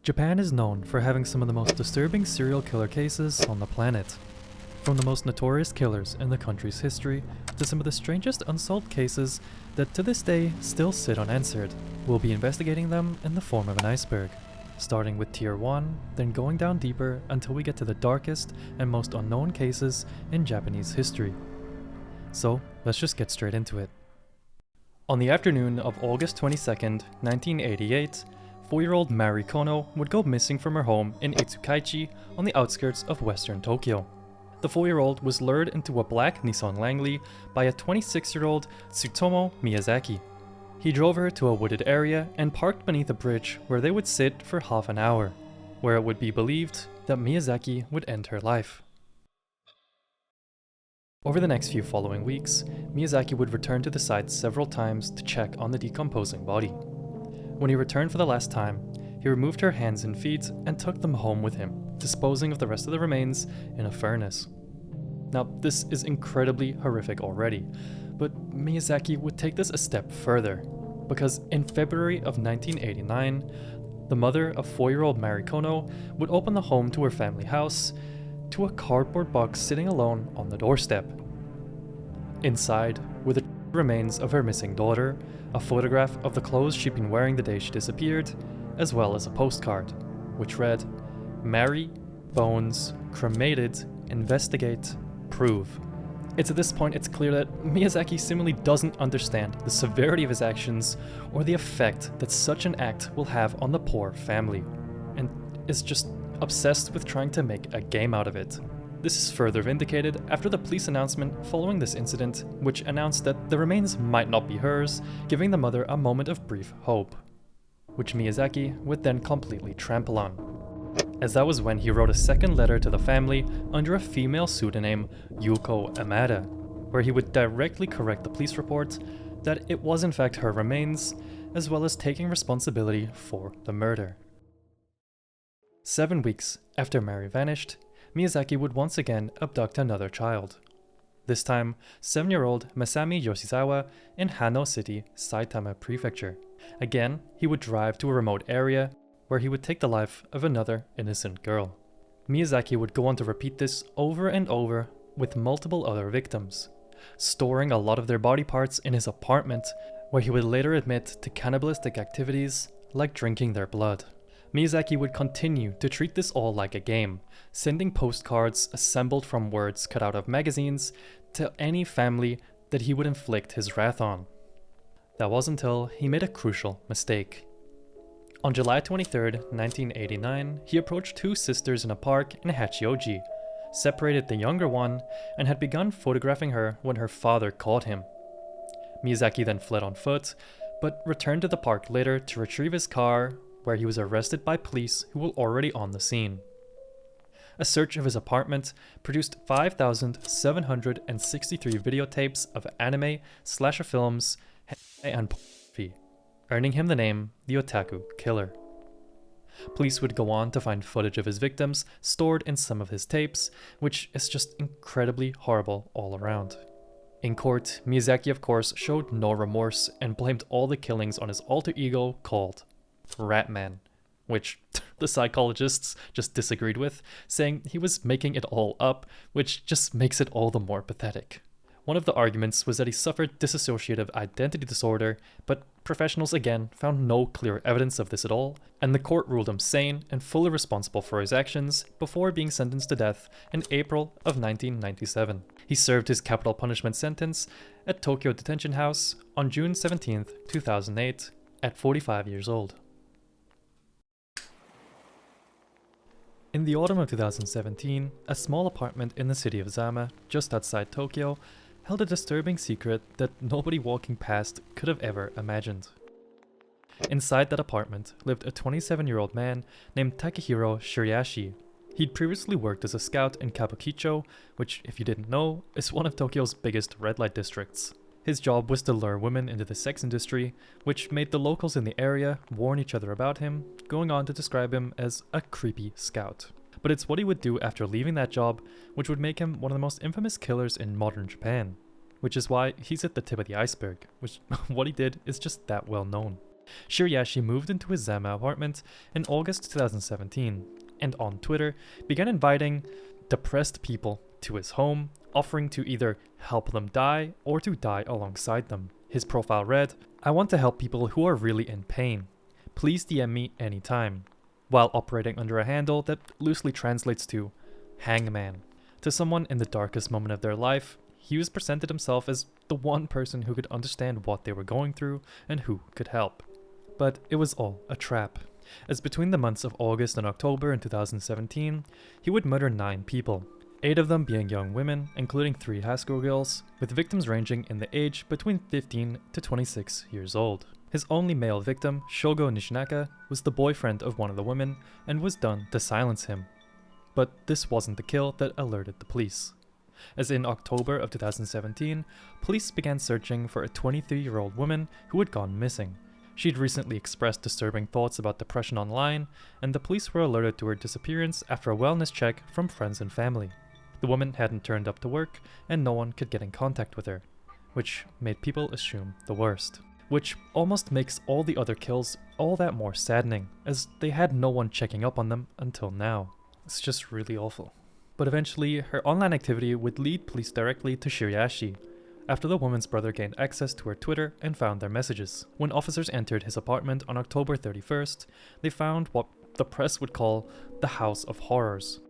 Japan is known for having some of the most disturbing serial killer cases on the planet. From the most notorious killers in the country's history to some of the strangest unsolved cases that to this day still sit unanswered. We'll be investigating them in the form of an iceberg, starting with Tier 1, then going down deeper until we get to the darkest and most unknown cases in Japanese history. So let's just get straight into it. On the afternoon of August 22nd, 1988, 4-year-old Mari Kono would go missing from her home in Itsukaichi on the outskirts of western Tokyo. The 4-year-old was lured into a black Nissan Langley by a 26-year-old Tsutomu Miyazaki. He drove her to a wooded area and parked beneath a bridge where they would sit for half an hour, where it would be believed that Miyazaki would end her life. Over the next few following weeks, Miyazaki would return to the site several times to check on the decomposing body. When he returned for the last time, he removed her hands and feet and took them home with him, disposing of the rest of the remains in a furnace. Now, this is incredibly horrific already, but Miyazaki would take this a step further, because in February of 1989, the mother of 4-year-old Mari Kono would open the home to her family house to a cardboard box sitting alone on the doorstep. Inside were the remains of her missing daughter, a photograph of the clothes she'd been wearing the day she disappeared, as well as a postcard, which read, "Mary, bones, cremated, investigate, prove." It's at this point it's clear that Miyazaki simply doesn't understand the severity of his actions or the effect that such an act will have on the poor family, and is just obsessed with trying to make a game out of it. This is further vindicated after the police announcement following this incident, which announced that the remains might not be hers, giving the mother a moment of brief hope, which Miyazaki would then completely trample on, as that was when he wrote a second letter to the family under a female pseudonym Yuko Amada, where he would directly correct the police report that it was in fact her remains, as well as taking responsibility for the murder. 7 weeks after Mari vanished, Miyazaki would once again abduct another child. This time, 7-year-old Masami Yoshizawa in Hano City, Saitama Prefecture. Again, he would drive to a remote area where he would take the life of another innocent girl. Miyazaki would go on to repeat this over and over with multiple other victims, storing a lot of their body parts in his apartment, where he would later admit to cannibalistic activities like drinking their blood. Miyazaki would continue to treat this all like a game, sending postcards assembled from words cut out of magazines to any family that he would inflict his wrath on. That was until he made a crucial mistake. On July 23rd, 1989, he approached 2 sisters in a park in Hachioji, separated the younger one, and had begun photographing her when her father caught him. Miyazaki then fled on foot, but returned to the park later to retrieve his car, where he was arrested by police who were already on the scene. A search of his apartment produced 5,763 videotapes of anime, slasher films, and pornography, earning him the name the Otaku Killer. Police would go on to find footage of his victims stored in some of his tapes, which is just incredibly horrible all around. In court, Miyazaki of course showed no remorse and blamed all the killings on his alter ego called Ratman, which the psychologists just disagreed with, saying he was making it all up, which just makes it all the more pathetic. One of the arguments was that he suffered dissociative identity disorder, but professionals again found no clear evidence of this at all, and the court ruled him sane and fully responsible for his actions before being sentenced to death in April of 1997. He served his capital punishment sentence at Tokyo Detention House on June 17, 2008, at 45 years old. In the autumn of 2017, a small apartment in the city of Zama, just outside Tokyo, held a disturbing secret that nobody walking past could have ever imagined. Inside that apartment lived a 27-year-old man named Takahiro Shiraishi. He'd previously worked as a scout in Kabukicho, which, if you didn't know, is one of Tokyo's biggest red light districts. His job was to lure women into the sex industry, which made the locals in the area warn each other about him, going on to describe him as a creepy scout. But it's what he would do after leaving that job, which would make him one of the most infamous killers in modern Japan. Which is why he's at the tip of the iceberg, which what he did is just that well known. Shiraishi moved into his Zama apartment in August 2017, and on Twitter began inviting depressed people to his home, offering to either help them die or to die alongside them. His profile read, "I want to help people who are really in pain. Please DM me anytime," while operating under a handle that loosely translates to Hangman. To someone in the darkest moment of their life, Hughes presented himself as the one person who could understand what they were going through and who could help. But it was all a trap, as between the months of August and October in 2017, he would murder 9 people, 8 of them being young women, including 3 high school girls, with victims ranging in the age between 15 to 26 years old. His only male victim, Shogo Nishinaka, was the boyfriend of one of the women and was done to silence him. But this wasn't the kill that alerted the police, as in October of 2017, police began searching for a 23-year-old woman who had gone missing. She'd recently expressed disturbing thoughts about depression online, and the police were alerted to her disappearance after a wellness check from friends and family. The woman hadn't turned up to work, and no one could get in contact with her, which made people assume the worst. Which almost makes all the other kills all that more saddening, as they had no one checking up on them until now. It's just really awful. But eventually, her online activity would lead police directly to Shiraishi, after the woman's brother gained access to her Twitter and found their messages. When officers entered his apartment on October 31st, they found what the press would call the House of Horrors.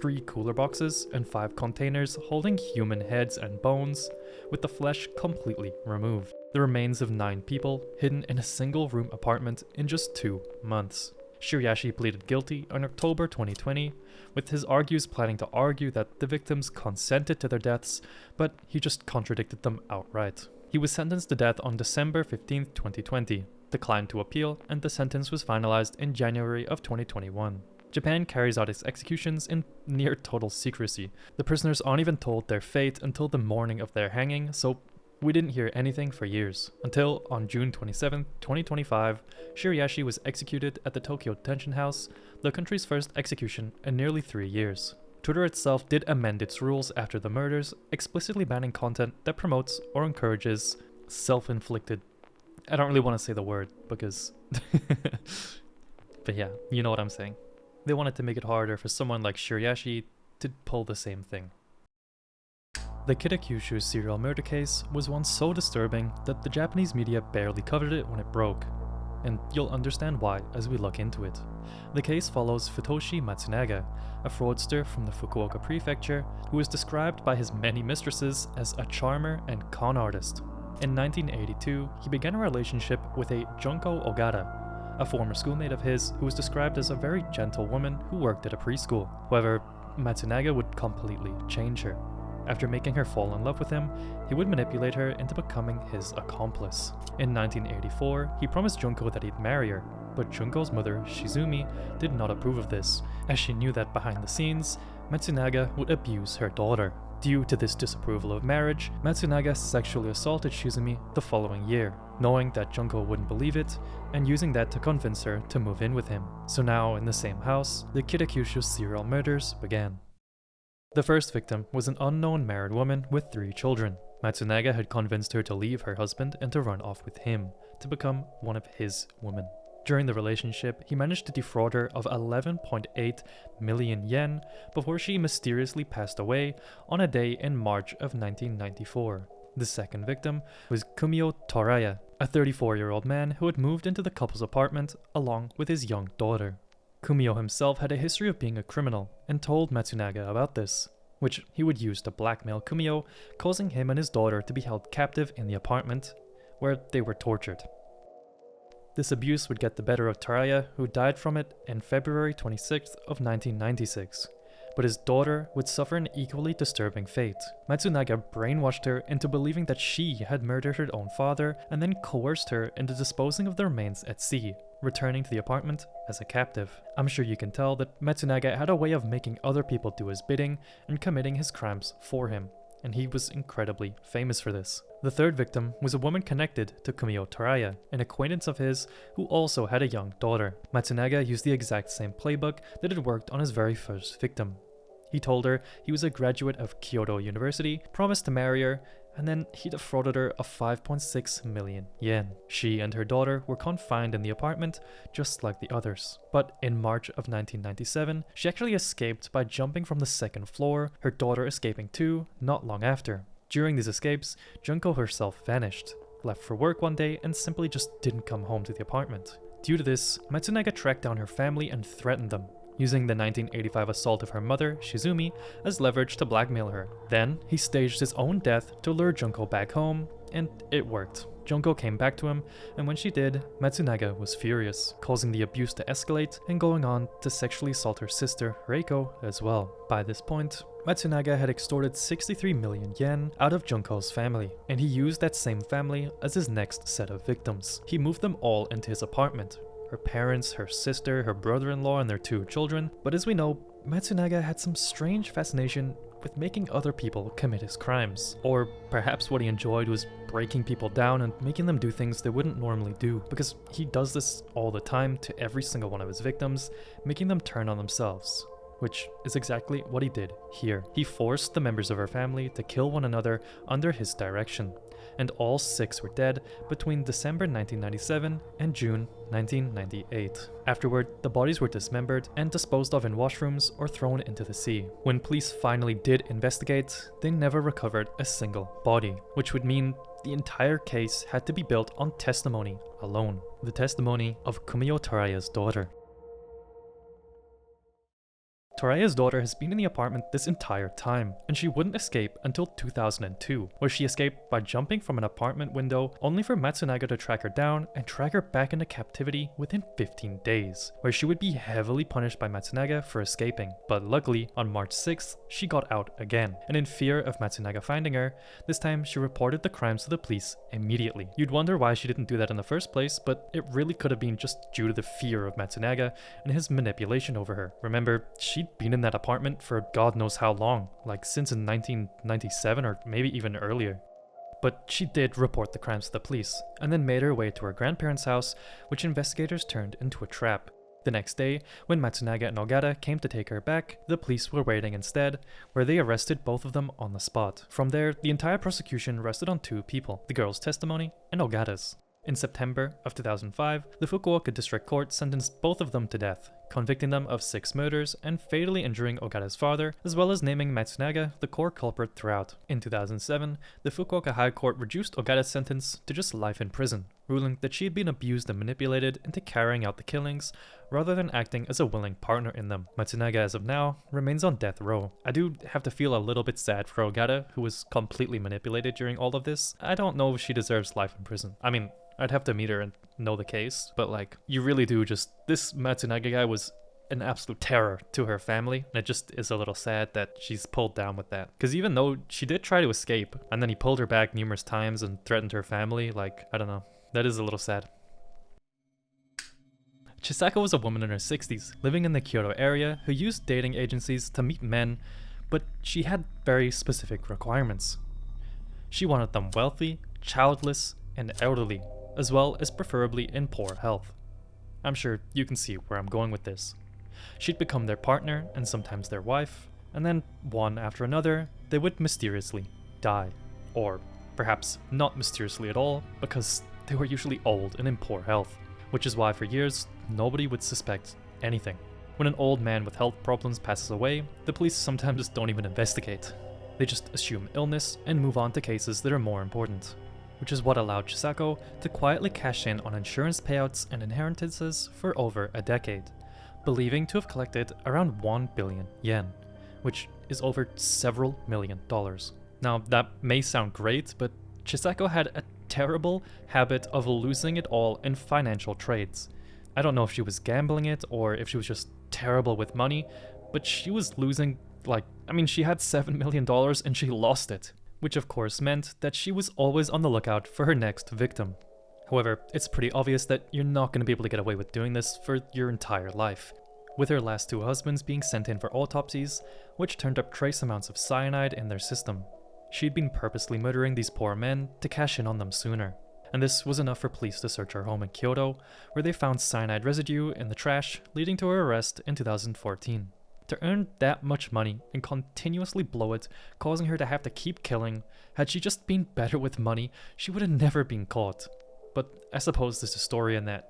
3 cooler boxes and 5 containers holding human heads and bones, with the flesh completely removed. The remains of 9 people hidden in a single-room apartment in just 2 months. Shiraishi pleaded guilty in October 2020, with his arguers planning to argue that the victims consented to their deaths, but he just contradicted them outright. He was sentenced to death on December 15, 2020, declined to appeal, and the sentence was finalized in January of 2021. Japan carries out its executions in near total secrecy. The prisoners aren't even told their fate until the morning of their hanging, so we didn't hear anything for years, until on June 27, 2025, Shiraishi was executed at the Tokyo Detention House, the country's first execution in nearly 3 years. Twitter itself did amend its rules after the murders, explicitly banning content that promotes or encourages self-inflicted... I don't really want to say the word, because... but yeah, you know what I'm saying. They wanted to make it harder for someone like Shiraishi to pull the same thing. The Kitakyushu serial murder case was one so disturbing that the Japanese media barely covered it when it broke, and you'll understand why as we look into it. The case follows Futoshi Matsunaga, a fraudster from the Fukuoka prefecture who was described by his many mistresses as a charmer and con artist. In 1982, he began a relationship with a Junko Ogata, a former schoolmate of his who was described as a very gentle woman who worked at a preschool. However, Matsunaga would completely change her. After making her fall in love with him, he would manipulate her into becoming his accomplice. In 1984, he promised Junko that he'd marry her, but Junko's mother, Shizumi, did not approve of this, as she knew that behind the scenes, Matsunaga would abuse her daughter. Due to this disapproval of marriage, Matsunaga sexually assaulted Shizumi the following year, knowing that Junko wouldn't believe it, and using that to convince her to move in with him. So now, in the same house, the Kitakyushu serial murders began. The first victim was an unknown married woman with 3 children. Matsunaga had convinced her to leave her husband and to run off with him, to become one of his women. During the relationship, he managed to defraud her of 11.8 million yen before she mysteriously passed away on a day in March of 1994. The second victim was Kumio Toraya, a 34-year-old man who had moved into the couple's apartment along with his young daughter. Kumio himself had a history of being a criminal and told Matsunaga about this, which he would use to blackmail Kumio, causing him and his daughter to be held captive in the apartment, where they were tortured. This abuse would get the better of Taraya, who died from it in February 26th of 1996, but his daughter would suffer an equally disturbing fate. Matsunaga brainwashed her into believing that she had murdered her own father and then coerced her into disposing of the remains at sea, returning to the apartment as a captive. I'm sure you can tell that Matsunaga had a way of making other people do his bidding and committing his crimes for him, and he was incredibly famous for this. The third victim was a woman connected to Kumio Taraya, an acquaintance of his who also had a young daughter. Matsunaga used the exact same playbook that had worked on his very first victim. He told her he was a graduate of Kyoto University, promised to marry her, and then he defrauded her of 5.6 million yen. She and her daughter were confined in the apartment just like the others. But in March of 1997, she actually escaped by jumping from the second floor, her daughter escaping too not long after. During these escapes, Junko herself vanished, left for work one day, and simply just didn't come home to the apartment. Due to this, Matsunaga tracked down her family and threatened them, using the 1985 assault of her mother, Shizumi, as leverage to blackmail her. Then, he staged his own death to lure Junko back home, and it worked. Junko came back to him, and when she did, Matsunaga was furious, causing the abuse to escalate and going on to sexually assault her sister, Reiko, as well. By this point, Matsunaga had extorted 63 million yen out of Junko's family, and he used that same family as his next set of victims. He moved them all into his apartment. Her parents, her sister, her brother-in-law, and their 2 children. But as we know, Matsunaga had some strange fascination with making other people commit his crimes. Or perhaps what he enjoyed was breaking people down and making them do things they wouldn't normally do, because he does this all the time to every single one of his victims, making them turn on themselves. Which is exactly what he did here. He forced the members of her family to kill one another under his direction, and all 6 were dead between December 1997 and June 1998. Afterward, the bodies were dismembered and disposed of in washrooms or thrown into the sea. When police finally did investigate, they never recovered a single body, which would mean the entire case had to be built on testimony alone. The testimony of Kumio Toraya's daughter. Toraya's daughter has been in the apartment this entire time, and she wouldn't escape until 2002, where she escaped by jumping from an apartment window, only for Matsunaga to track her down and drag her back into captivity within 15 days, where she would be heavily punished by Matsunaga for escaping. But luckily, on March 6th, she got out again, and in fear of Matsunaga finding her, this time she reported the crimes to the police immediately. You'd wonder why she didn't do that in the first place, but it really could have been just due to the fear of Matsunaga and his manipulation over her. Remember, she'd been in that apartment for God knows how long, like since in 1997 or maybe even earlier. But she did report the crimes to the police, and then made her way to her grandparents' house, which investigators turned into a trap. The next day, when Matsunaga and Ogata came to take her back, the police were waiting instead, where they arrested both of them on the spot. From there, the entire prosecution rested on 2 people, the girl's testimony and Ogata's. In September of 2005, the Fukuoka District Court sentenced both of them to death, convicting them of 6 murders and fatally injuring Ogata's father, as well as naming Matsunaga the core culprit throughout. In 2007, the Fukuoka High Court reduced Ogata's sentence to just life in prison, ruling that she had been abused and manipulated into carrying out the killings, rather than acting as a willing partner in them. Matsunaga, as of now, remains on death row. I do have to feel a little bit sad for Ogata, who was completely manipulated during all of this. I don't know if she deserves life in prison. I mean, I'd have to meet her and know the case, but like, you really do just, this Matsunaga guy was an absolute terror to her family, and it just is a little sad that she's pulled down with that. Because even though she did try to escape, and then he pulled her back numerous times and threatened her family, like, I don't know, that is a little sad. Chisako was a woman in her 60s, living in the Kyoto area, who used dating agencies to meet men, but she had very specific requirements. She wanted them wealthy, childless, and elderly, as well as preferably in poor health. I'm sure you can see where I'm going with this. She'd become their partner and sometimes their wife, and then one after another, they would mysteriously die. Or perhaps not mysteriously at all, because they were usually old and in poor health, which is why for years, nobody would suspect anything. When an old man with health problems passes away, the police sometimes don't even investigate. They just assume illness and move on to cases that are more important, which is what allowed Chisako to quietly cash in on insurance payouts and inheritances for over a decade, believing to have collected around 1 billion yen, which is over several $million. Now, that may sound great, but Chisako had a terrible habit of losing it all in financial trades. I don't know if she was gambling it or if she was just terrible with money, but she was losing, she had $7 million and she lost it, which of course meant that she was always on the lookout for her next victim. However, it's pretty obvious that you're not going to be able to get away with doing this for your entire life, with her last 2 husbands being sent in for autopsies, which turned up trace amounts of cyanide in their system. She'd been purposely murdering these poor men to cash in on them sooner, and this was enough for police to search her home in Kyoto, where they found cyanide residue in the trash, leading to her arrest in 2014. To earn that much money and continuously blow it, causing her to have to keep killing, had she just been better with money, she would have never been caught. But I suppose there's a story in that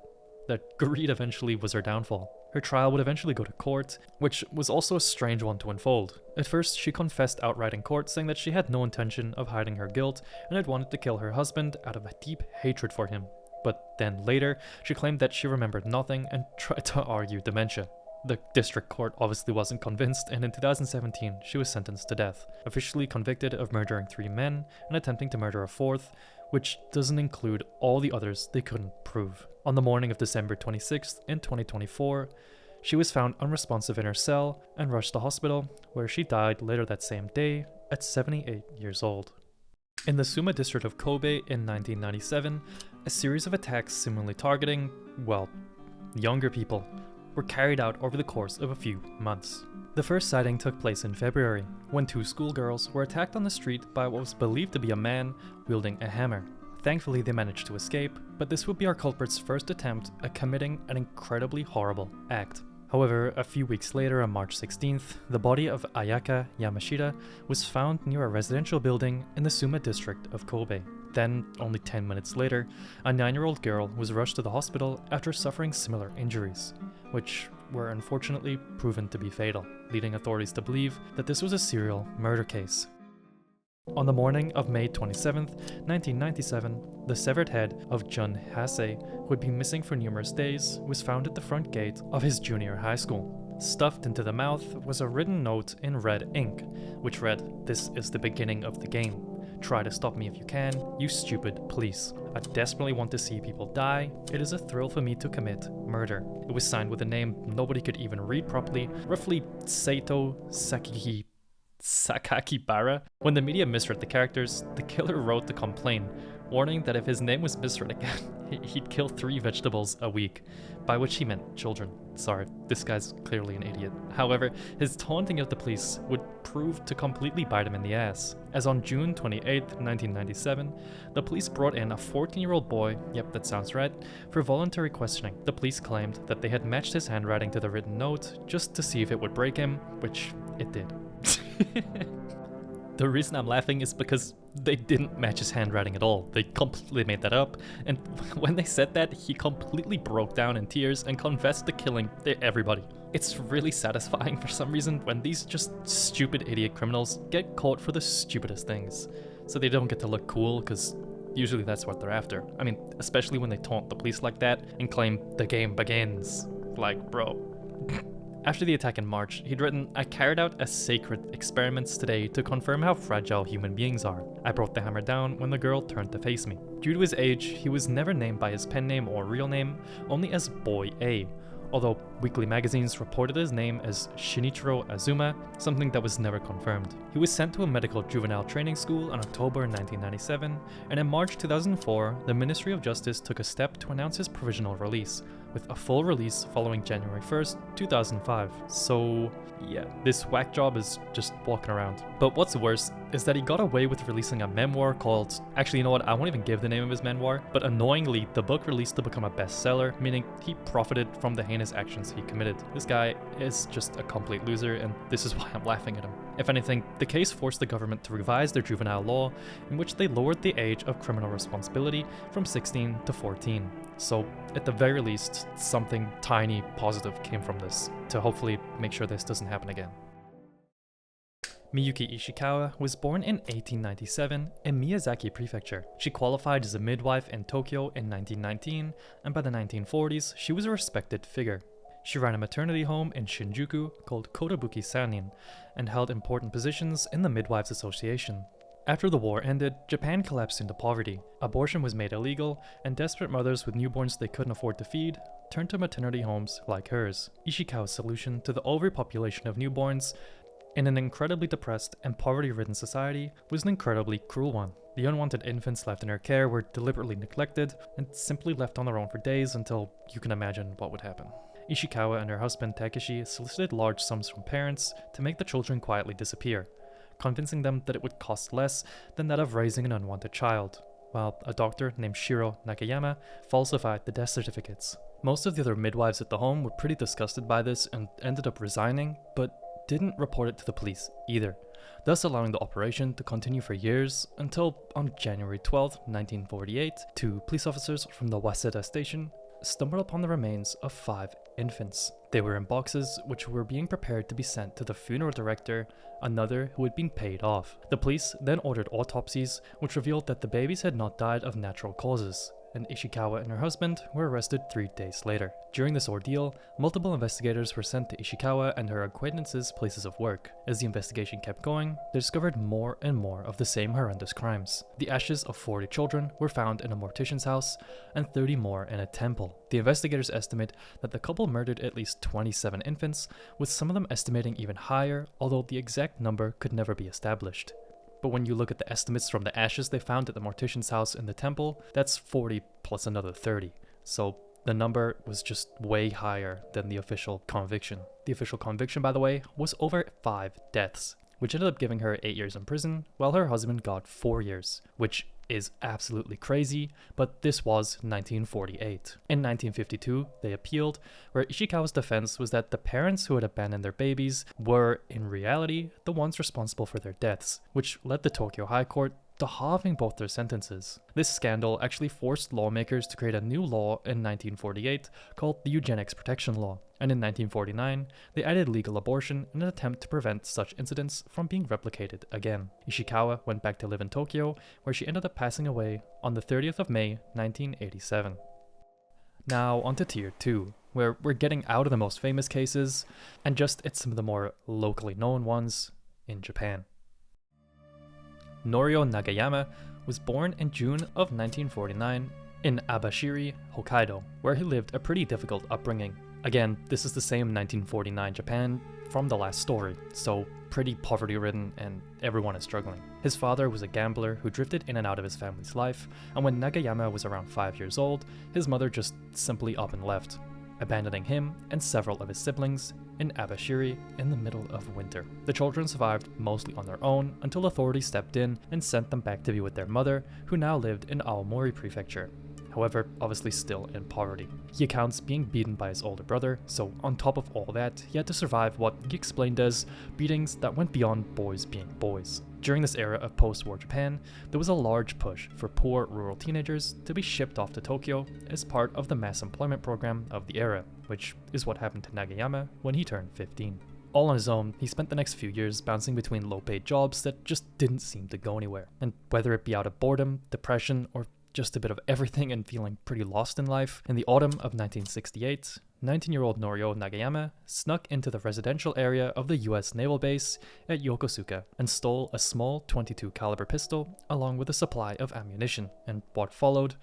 greed eventually was her downfall. Her trial would eventually go to court, which was also a strange one to unfold. At first, she confessed outright in court, saying that she had no intention of hiding her guilt and had wanted to kill her husband out of a deep hatred for him. But then later, she claimed that she remembered nothing and tried to argue dementia. The district court obviously wasn't convinced, and in 2017, she was sentenced to death, officially convicted of murdering 3 men and attempting to murder a 4th, which doesn't include all the others they couldn't prove. On the morning of December 26th in 2024, she was found unresponsive in her cell and rushed to hospital, where she died later that same day at 78 years old. In the Suma district of Kobe in 1997, a series of attacks seemingly targeting, well, younger people, were carried out over the course of a few months. The first sighting took place in February, when 2 schoolgirls were attacked on the street by what was believed to be a man wielding a hammer. Thankfully, they managed to escape, but this would be our culprit's first attempt at committing an incredibly horrible act. However, a few weeks later, on March 16th, the body of Ayaka Yamashita was found near a residential building in the Suma district of Kobe. Then, only 10 minutes later, a 9-year-old girl was rushed to the hospital after suffering similar injuries, which were unfortunately proven to be fatal, leading authorities to believe that this was a serial murder case. On the morning of May 27th, 1997, the severed head of Jun Hase, who had been missing for numerous days, was found at the front gate of his junior high school. Stuffed into the mouth was a written note in red ink, which read, "This is the beginning of the game. Try to stop me if you can, you stupid police. I desperately want to see people die. It is a thrill for me to commit murder." It was signed with a name nobody could even read properly, roughly Seito Sakakibara. When the media misread the characters, the killer wrote to complain, warning that if his name was misread again, he'd kill 3 vegetables a week, by which he meant children. Sorry, this guy's clearly an idiot. However, his taunting of the police would prove to completely bite him in the ass, as on June 28, 1997, the police brought in a 14-year-old boy, yep, that sounds right, for voluntary questioning. The police claimed that they had matched his handwriting to the written note just to see if it would break him, which it did. The reason I'm laughing is because they didn't match his handwriting at all. They completely made that up, and when they said that, he completely broke down in tears and confessed to killing everybody. It's really satisfying for some reason when these just stupid idiot criminals get caught for the stupidest things, so they don't get to look cool, because usually that's what they're after. I mean, especially when they taunt the police like that and claim the game begins. Like, bro. After the attack in March, he'd written, "I carried out a sacred experiments today to confirm how fragile human beings are. I brought the hammer down when the girl turned to face me." Due to his age, he was never named by his pen name or real name, only as Boy A, although weekly magazines reported his name as Shinichiro Azuma, something that was never confirmed. He was sent to a medical juvenile training school in October 1997, and in March 2004, the Ministry of Justice took a step to announce his provisional release, with a full release following January 1st, 2005. So yeah, this whack job is just walking around. But what's worse is that he got away with releasing a memoir called, actually, you know what, I won't even give the name of his memoir, but annoyingly, the book released to become a bestseller, meaning he profited from the heinous actions he committed. This guy is just a complete loser, and this is why I'm laughing at him. If anything, the case forced the government to revise their juvenile law, in which they lowered the age of criminal responsibility from 16 to 14. So, at the very least, something tiny positive came from this, to hopefully make sure this doesn't happen again. Miyuki Ishikawa was born in 1897 in Miyazaki Prefecture. She qualified as a midwife in Tokyo in 1919, and by the 1940s, she was a respected figure. She ran a maternity home in Shinjuku called Kotobuki Sanin, and held important positions in the Midwives Association. After the war ended, Japan collapsed into poverty. Abortion was made illegal, and desperate mothers with newborns they couldn't afford to feed turned to maternity homes like hers. Ishikawa's solution to the overpopulation of newborns in an incredibly depressed and poverty-ridden society was an incredibly cruel one. The unwanted infants left in her care were deliberately neglected and simply left on their own for days until you can imagine what would happen. Ishikawa and her husband Takeshi solicited large sums from parents to make the children quietly disappear, convincing them that it would cost less than that of raising an unwanted child, while a doctor named Shiro Nagayama falsified the death certificates. Most of the other midwives at the home were pretty disgusted by this and ended up resigning, but didn't report it to the police either, thus allowing the operation to continue for years until on January 12, 1948, two police officers from the Waseda station stumbled upon the remains of 5 infants. They were in boxes which were being prepared to be sent to the funeral director, another who had been paid off. The police then ordered autopsies, which revealed that the babies had not died of natural causes, and Ishikawa and her husband were arrested 3 days later. During this ordeal, multiple investigators were sent to Ishikawa and her acquaintances' places of work. As the investigation kept going, they discovered more and more of the same horrendous crimes. The ashes of 40 children were found in a mortician's house and 30 more in a temple. The investigators estimate that the couple murdered at least 27 infants, with some of them estimating even higher, although the exact number could never be established. But when you look at the estimates from the ashes they found at the mortician's house in the temple, that's 40 plus another 30. So the number was just way higher than the official conviction. The official conviction, by the way, was over 5 deaths, which ended up giving her 8 years in prison, while her husband got 4 years, which is absolutely crazy, but this was 1948. In 1952, they appealed, where Ishikawa's defense was that the parents who had abandoned their babies were, in reality, the ones responsible for their deaths, which led the Tokyo High Court to halving both their sentences. This scandal actually forced lawmakers to create a new law in 1948 called the Eugenics Protection Law, and in 1949 they added legal abortion in an attempt to prevent such incidents from being replicated again. Ishikawa went back to live in Tokyo, where she ended up passing away on the 30th of May 1987. Now onto Tier 2, where we're getting out of the most famous cases and just at some of the more locally known ones in Japan. Norio Nagayama was born in June of 1949 in Abashiri, Hokkaido, where he lived a pretty difficult upbringing. Again, this is the same 1949 Japan from the last story, so pretty poverty-ridden and everyone is struggling. His father was a gambler who drifted in and out of his family's life, and when Nagayama was around 5 years old, his mother just simply up and left, abandoning him and several of his siblings in Abashiri in the middle of winter. The children survived mostly on their own until authorities stepped in and sent them back to be with their mother, who now lived in Aomori Prefecture. However, obviously still in poverty. He accounts being beaten by his older brother, so on top of all that, he had to survive what he explained as beatings that went beyond boys being boys. During this era of post-war Japan, there was a large push for poor rural teenagers to be shipped off to Tokyo as part of the mass employment program of the era, which is what happened to Nagayama when he turned 15. All on his own, he spent the next few years bouncing between low-paid jobs that just didn't seem to go anywhere. And whether it be out of boredom, depression, or just a bit of everything and feeling pretty lost in life, in the autumn of 1968, 19-year-old Norio Nagayama snuck into the residential area of the US naval base at Yokosuka and stole a small .22 caliber pistol along with a supply of ammunition, and what followed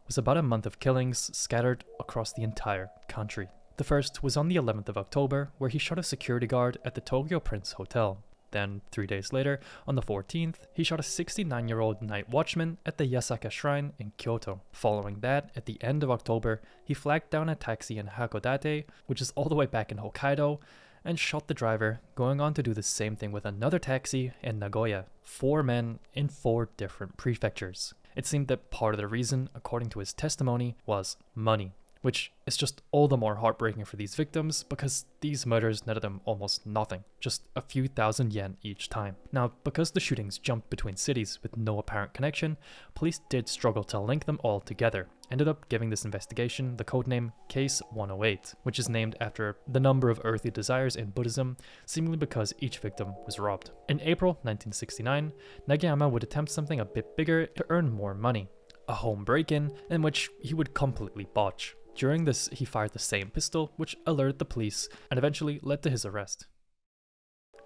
was about a month of killings scattered across the entire country. The first was on the 11th of October, where he shot a security guard at the Tokyo Prince Hotel. Then, 3 days later, on the 14th, he shot a 69-year-old night watchman at the Yasaka Shrine in Kyoto. Following that, at the end of October, he flagged down a taxi in Hakodate, which is all the way back in Hokkaido, and shot the driver, going on to do the same thing with another taxi in Nagoya. 4 men in 4 different prefectures. It seemed that part of the reason, according to his testimony, was money, which is just all the more heartbreaking for these victims because these murders netted them almost nothing, just a few thousand yen each time. Now, because the shootings jumped between cities with no apparent connection, police did struggle to link them all together, ended up giving this investigation the codename Case 108, which is named after the number of earthly desires in Buddhism, seemingly because each victim was robbed. In April 1969, Nagayama would attempt something a bit bigger to earn more money, a home break-in in which he would completely botch. During this, he fired the same pistol, which alerted the police and eventually led to his arrest.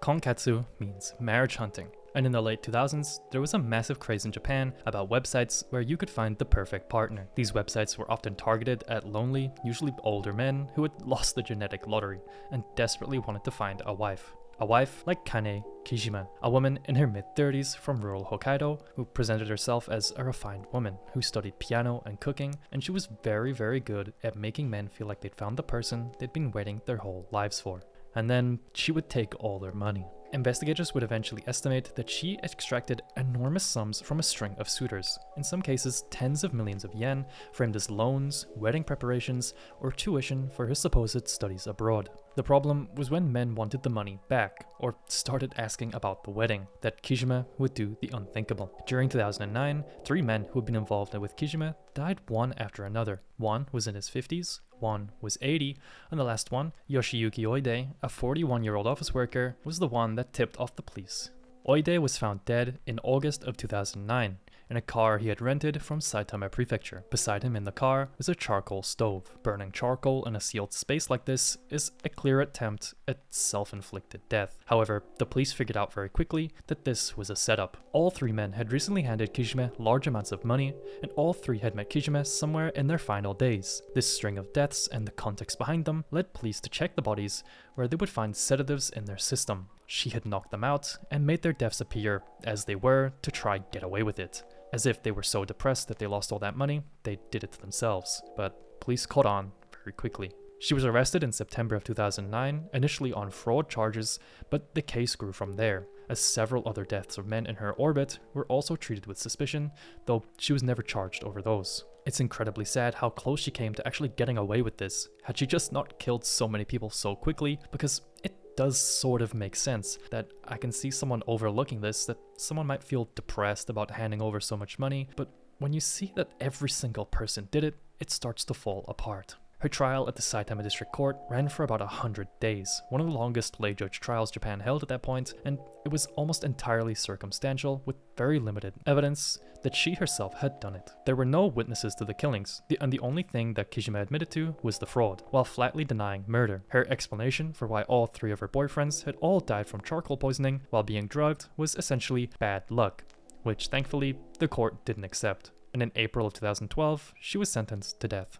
Konkatsu means marriage hunting, and in the late 2000s, there was a massive craze in Japan about websites where you could find the perfect partner. These websites were often targeted at lonely, usually older men who had lost the genetic lottery and desperately wanted to find a wife. A wife like Kanae Kijima, a woman in her mid-30s from rural Hokkaido who presented herself as a refined woman who studied piano and cooking, and she was very, very good at making men feel like they'd found the person they'd been waiting their whole lives for. And then she would take all their money. Investigators would eventually estimate that she extracted enormous sums from a string of suitors, in some cases tens of millions of yen, framed as loans, wedding preparations, or tuition for her supposed studies abroad. The problem was when men wanted the money back, or started asking about the wedding, that Kijima would do the unthinkable. During 2009, 3 men who had been involved with Kijima died one after another. One was in his 50s, one was 80, and the last one, Yoshiyuki Oide, a 41-year-old office worker, was the one that tipped off the police. Oide was found dead in August of 2009 in a car he had rented from Saitama Prefecture. Beside him in the car was a charcoal stove. Burning charcoal in a sealed space like this is a clear attempt at self-inflicted death. However, the police figured out very quickly that this was a setup. All 3 men had recently handed Kijima large amounts of money, and all 3 had met Kijima somewhere in their final days. This string of deaths and the context behind them led police to check the bodies, where they would find sedatives in their system. She had knocked them out and made their deaths appear as they were to try get away with it. As if they were so depressed that they lost all that money, they did it to themselves. But police caught on very quickly. She was arrested in September of 2009, initially on fraud charges, but the case grew from there, as several other deaths of men in her orbit were also treated with suspicion, though she was never charged over those. It's incredibly sad how close she came to actually getting away with this, had she just not killed so many people so quickly, because it does sort of make sense that I can see someone overlooking this, that someone might feel depressed about handing over so much money, but when you see that every single person did it, it starts to fall apart. Her trial at the Saitama District Court ran for about 100 days, one of the longest lay judge trials Japan held at that point, and it was almost entirely circumstantial with very limited evidence that she herself had done it. There were no witnesses to the killings, and the only thing that Kijima admitted to was the fraud, while flatly denying murder. Her explanation for why all 3 of her boyfriends had all died from charcoal poisoning while being drugged was essentially bad luck, which thankfully the court didn't accept, and in April of 2012, she was sentenced to death.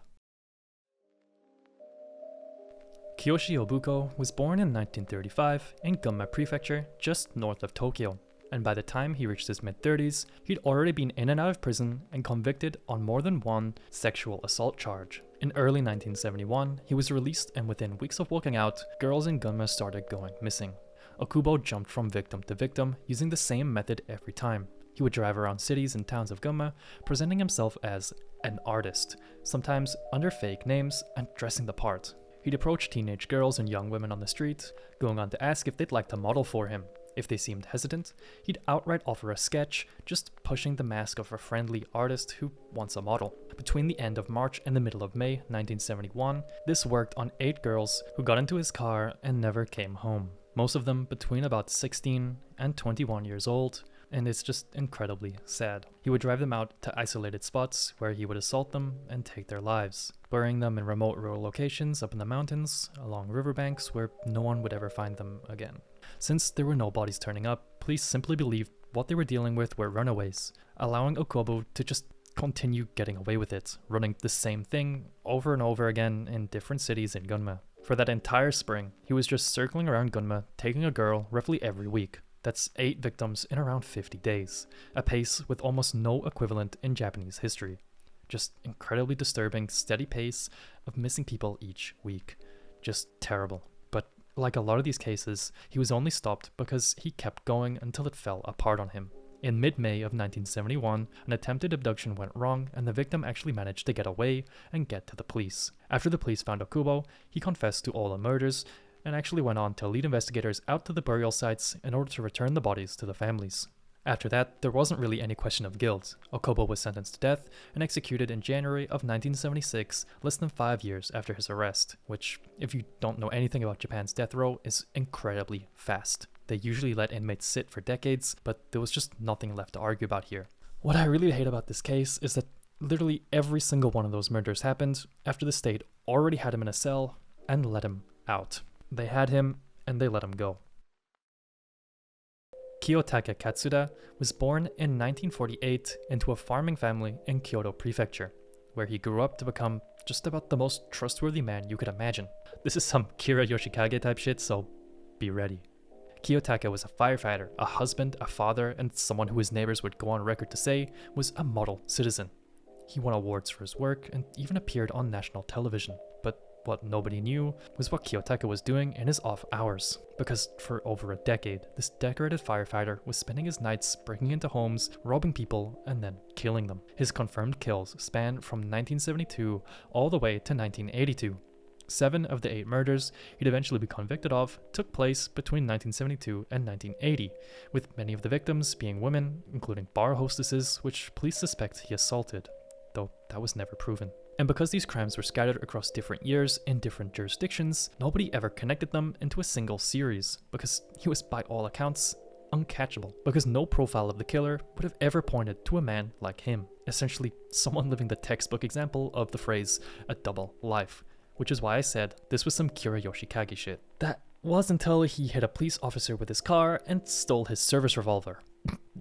Kiyoshi Obuko was born in 1935 in Gunma Prefecture, just north of Tokyo, and by the time he reached his mid-30s, he'd already been in and out of prison and convicted on more than one sexual assault charge. In early 1971, he was released, and within weeks of walking out, girls in Gunma started going missing. Ōkubo jumped from victim to victim, using the same method every time. He would drive around cities and towns of Gunma, presenting himself as an artist, sometimes under fake names and dressing the part. He'd approach teenage girls and young women on the street, going on to ask if they'd like to model for him. If they seemed hesitant, he'd outright offer a sketch, just pushing the mask of a friendly artist who wants a model. Between the end of March and the middle of May 1971, this worked on 8 girls who got into his car and never came home. Most of them between about 16 and 21 years old, and it's just incredibly sad. He would drive them out to isolated spots where he would assault them and take their lives, burying them in remote rural locations up in the mountains, along riverbanks where no one would ever find them again. Since there were no bodies turning up, police simply believed what they were dealing with were runaways, allowing Ōkubo to just continue getting away with it, running the same thing over and over again in different cities in Gunma. For that entire spring, he was just circling around Gunma, taking a girl roughly every week. That's 8 victims in around 50 days, a pace with almost no equivalent in Japanese history. Just incredibly disturbing, steady pace of missing people each week. Just terrible. But like a lot of these cases, he was only stopped because he kept going until it fell apart on him. In mid-May of 1971, an attempted abduction went wrong, and the victim actually managed to get away and get to the police. After the police found Ōkubo, he confessed to all the murders, and actually went on to lead investigators out to the burial sites in order to return the bodies to the families. After that, there wasn't really any question of guilt. Ōkubo was sentenced to death and executed in January of 1976, less than 5 years after his arrest, which, if you don't know anything about Japan's death row, is incredibly fast. They usually let inmates sit for decades, but there was just nothing left to argue about here. What I really hate about this case is that literally every single one of those murders happened after the state already had him in a cell and let him out. They had him, and they let him go. Kiyotaka Katsuta was born in 1948 into a farming family in Kyoto Prefecture, where he grew up to become just about the most trustworthy man you could imagine. This is some Kira Yoshikage type shit, so be ready. Kiyotaka was a firefighter, a husband, a father, and someone who his neighbors would go on record to say was a model citizen. He won awards for his work and even appeared on national television. But what nobody knew was what Kiyotaka was doing in his off hours. Because for over a decade, this decorated firefighter was spending his nights breaking into homes, robbing people, and then killing them. His confirmed kills span from 1972 all the way to 1982. 7 of the 8 murders he'd eventually be convicted of took place between 1972 and 1980, with many of the victims being women, including bar hostesses, which police suspect he assaulted, though that was never proven. And because these crimes were scattered across different years in different jurisdictions, nobody ever connected them into a single series, because he was by all accounts uncatchable, because no profile of the killer would have ever pointed to a man like him, essentially someone living the textbook example of the phrase a double life, which is why I said this was some Kira Yoshikage shit. That was until he hit a police officer with his car and stole his service revolver.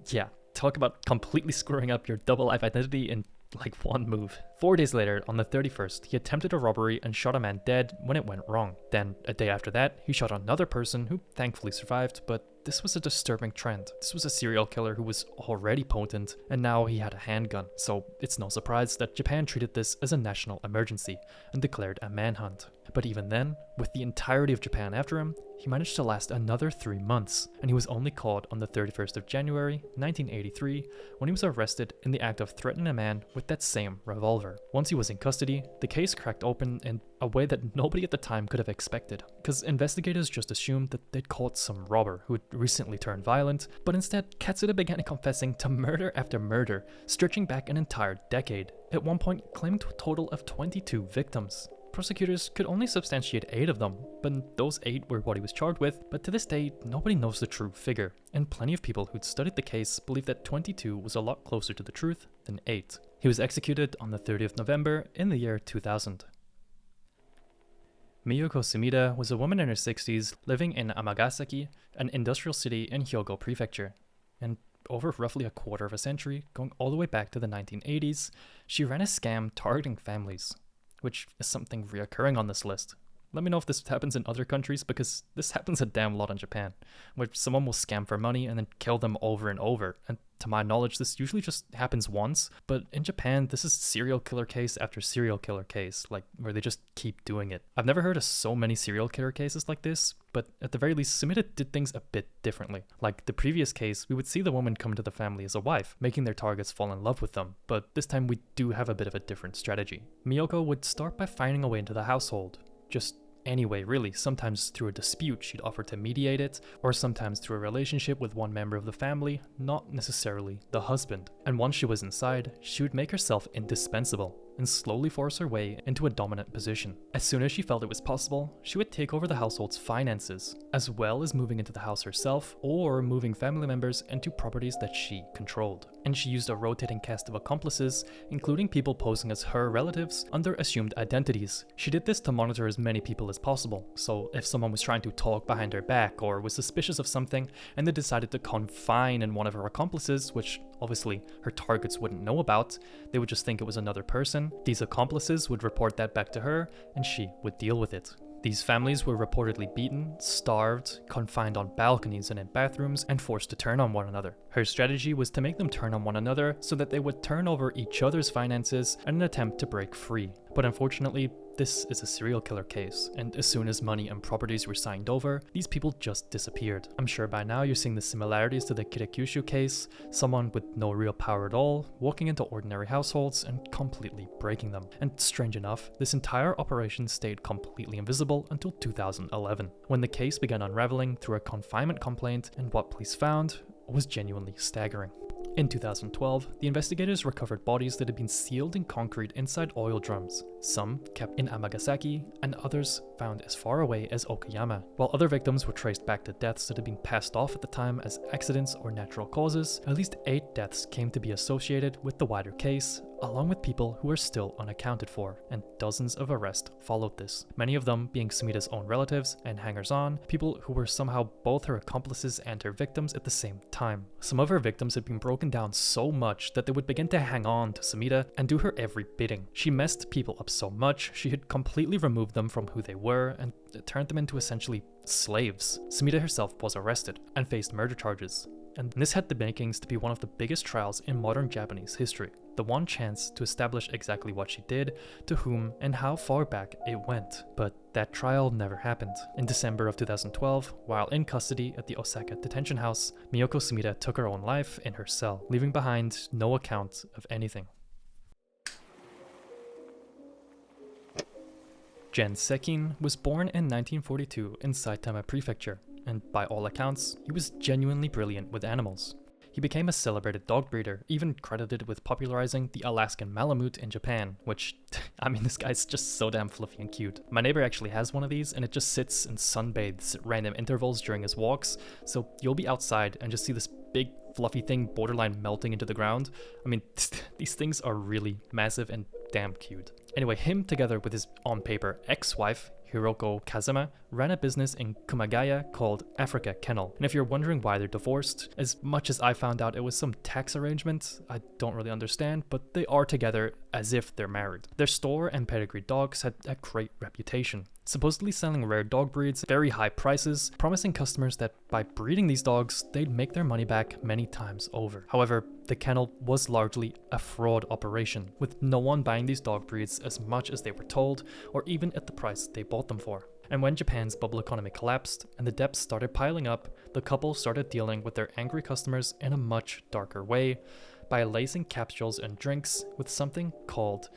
Yeah, talk about completely screwing up your double life identity in like one move. 4 days later, on the 31st, he attempted a robbery and shot a man dead when it went wrong. Then, a day after that, he shot another person who thankfully survived, but this was a disturbing trend. This was a serial killer who was already potent, and now he had a handgun, so it's no surprise that Japan treated this as a national emergency and declared a manhunt. But even then, with the entirety of Japan after him, he managed to last another 3 months, and he was only caught on the 31st of January, 1983, when he was arrested in the act of threatening a man with that same revolver. Once he was in custody, the case cracked open in a way that nobody at the time could have expected, because investigators just assumed that they'd caught some robber who had recently turned violent, but instead Katsuta began confessing to murder after murder, stretching back an entire decade, at one point claiming to a total of 22 victims. Prosecutors could only substantiate 8 of them, but those 8 were what he was charged with, but to this day, nobody knows the true figure, and plenty of people who'd studied the case believe that 22 was a lot closer to the truth than 8. He was executed on the 30th of November in the year 2000. Miyuko Sumida was a woman in her 60s living in Amagasaki, an industrial city in Hyogo Prefecture, and over roughly a quarter of a century, going all the way back to the 1980s, she ran a scam targeting families, which is something reoccurring on this list. Let me know if this happens in other countries, because this happens a damn lot in Japan, where someone will scam for money and then kill them over and over. And to my knowledge, this usually just happens once, but in Japan, this is serial killer case after serial killer case, like where they just keep doing it. I've never heard of so many serial killer cases like this, but at the very least, Sumida did things a bit differently. Like the previous case, we would see the woman come to the family as a wife, making their targets fall in love with them, but this time we do have a bit of a different strategy. Miyoko would start by finding a way into the household, just anyway, really. Sometimes through a dispute she'd offer to mediate it, or sometimes through a relationship with one member of the family, not necessarily the husband. And once she was inside, she would make herself indispensable and slowly force her way into a dominant position. As soon as she felt it was possible, she would take over the household's finances, as well as moving into the house herself or moving family members into properties that she controlled. And she used a rotating cast of accomplices, including people posing as her relatives under assumed identities. She did this to monitor as many people as possible, so if someone was trying to talk behind her back or was suspicious of something and they decided to confide in one of her accomplices, which obviously her targets wouldn't know about, they would just think it was another person. These accomplices would report that back to her, and she would deal with it. These families were reportedly beaten, starved, confined on balconies and in bathrooms, and forced to turn on one another. Her strategy was to make them turn on one another so that they would turn over each other's finances in an attempt to break free. But unfortunately, this is a serial killer case, and as soon as money and properties were signed over, these people just disappeared. I'm sure by now you're seeing the similarities to the Kitakyushu case, someone with no real power at all, walking into ordinary households and completely breaking them. And strange enough, this entire operation stayed completely invisible until 2011, when the case began unraveling through a confinement complaint, and what police found was genuinely staggering. In 2012, the investigators recovered bodies that had been sealed in concrete inside oil drums, some kept in Amagasaki, and others found as far away as Okayama. While other victims were traced back to deaths that had been passed off at the time as accidents or natural causes, at least 8 deaths came to be associated with the wider case, along with people who are still unaccounted for, and dozens of arrests followed this, many of them being Sumida's own relatives and hangers-on, people who were somehow both her accomplices and her victims at the same time. Some of her victims had been broken down so much that they would begin to hang on to Sumida and do her every bidding. She messed people up so much, she had completely removed them from who they were and turned them into essentially slaves. Sumida herself was arrested and faced murder charges, and this had the makings to be one of the biggest trials in modern Japanese history. the one chance to establish exactly what she did, to whom, and how far back it went. But that trial never happened. In December of 2012, while in custody at the Osaka detention house, Miyoko Sumida took her own life in her cell, leaving behind no account of anything. Gen Sekin was born in 1942 in Saitama Prefecture, and by all accounts, he was genuinely brilliant with animals. He became a celebrated dog breeder, even credited with popularizing the Alaskan Malamute in Japan, which, I mean, this guy's just so damn fluffy and cute. My neighbor actually has one of these, and it just sits and sunbathes at random intervals during his walks, so you'll be outside and just see this big fluffy thing borderline melting into the ground. I mean, these things are really massive and damn cute. Anyway, him together with his on-paper ex-wife, Hiroko Kazama, ran a business in Kumagaya called Africa Kennel. And if you're wondering why they're divorced, as much as I found out it was some tax arrangement, I don't really understand, but they are together as if they're married. Their store and pedigree dogs had a great reputation, supposedly selling rare dog breeds at very high prices, promising customers that by breeding these dogs, they'd make their money back many times over. However, the kennel was largely a fraud operation, with no one buying these dog breeds as much as they were told, or even at the price they bought them for. And when Japan's bubble economy collapsed and the debts started piling up, the couple started dealing with their angry customers in a much darker way, by lacing capsules and drinks with something called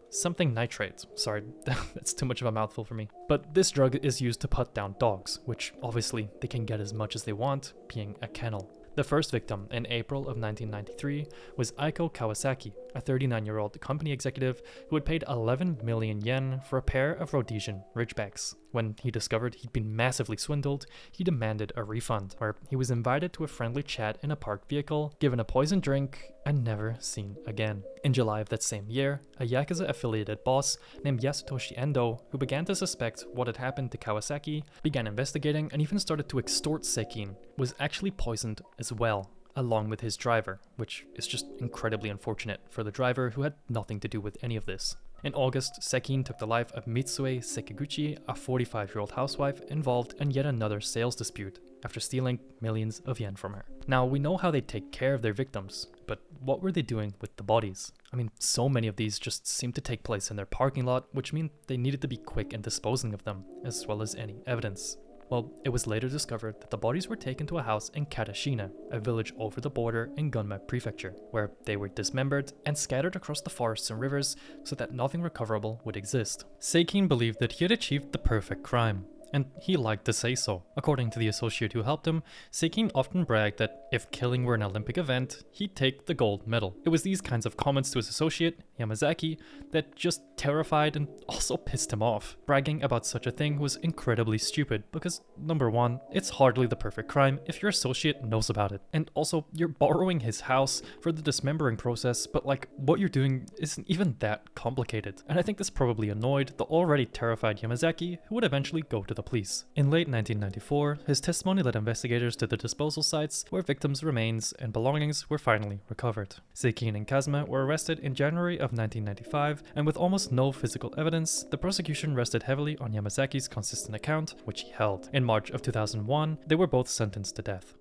something nitrate. Sorry, that's too much of a mouthful for me. But this drug is used to put down dogs, which obviously they can get as much as they want, being a kennel. The first victim in April of 1993 was Aiko Kawasaki, a 39-year-old company executive who had paid 11 million yen for a pair of Rhodesian Ridgebacks. When he discovered he'd been massively swindled, he demanded a refund, where he was invited to a friendly chat in a parked vehicle, given a poisoned drink, and never seen again. In July of that same year, a Yakuza-affiliated boss named Yasutoshi Endo, who began to suspect what had happened to Kawasaki, began investigating and even started to extort Sekin, was actually poisoned as well, along with his driver, which is just incredibly unfortunate for the driver who had nothing to do with any of this. In August, Sekin took the life of Mitsue Sekiguchi, a 45-year-old housewife involved in yet another sales dispute, after stealing millions of yen from her. Now, we know how they take care of their victims, but what were they doing with the bodies? I mean, so many of these just seemed to take place in their parking lot, which meant they needed to be quick in disposing of them, as well as any evidence. Well, it was later discovered that the bodies were taken to a house in Katashina, a village over the border in Gunma Prefecture, where they were dismembered and scattered across the forests and rivers so that nothing recoverable would exist. Sekin believed that he had achieved the perfect crime, and he liked to say so. According to the associate who helped him, Sekin often bragged that if killing were an Olympic event, he'd take the gold medal. It was these kinds of comments to his associate, Yamazaki, that just terrified and also pissed him off. Bragging about such a thing was incredibly stupid because, number one, it's hardly the perfect crime if your associate knows about it. And also, you're borrowing his house for the dismembering process, but like, what you're doing isn't even that complicated. And I think this probably annoyed the already terrified Yamazaki, who would eventually go to the police. In late 1994, his testimony led investigators to the disposal sites where victims' remains and belongings were finally recovered. Sekin and Kazuma were arrested in January of 1995, and with almost no physical evidence, the prosecution rested heavily on Yamazaki's consistent account, which he held. In March of 2001, they were both sentenced to death.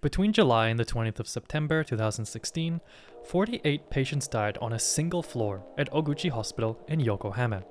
Between July and the 20th of September 2016, 48 patients died on a single floor at Ōguchi Hospital in Yokohama.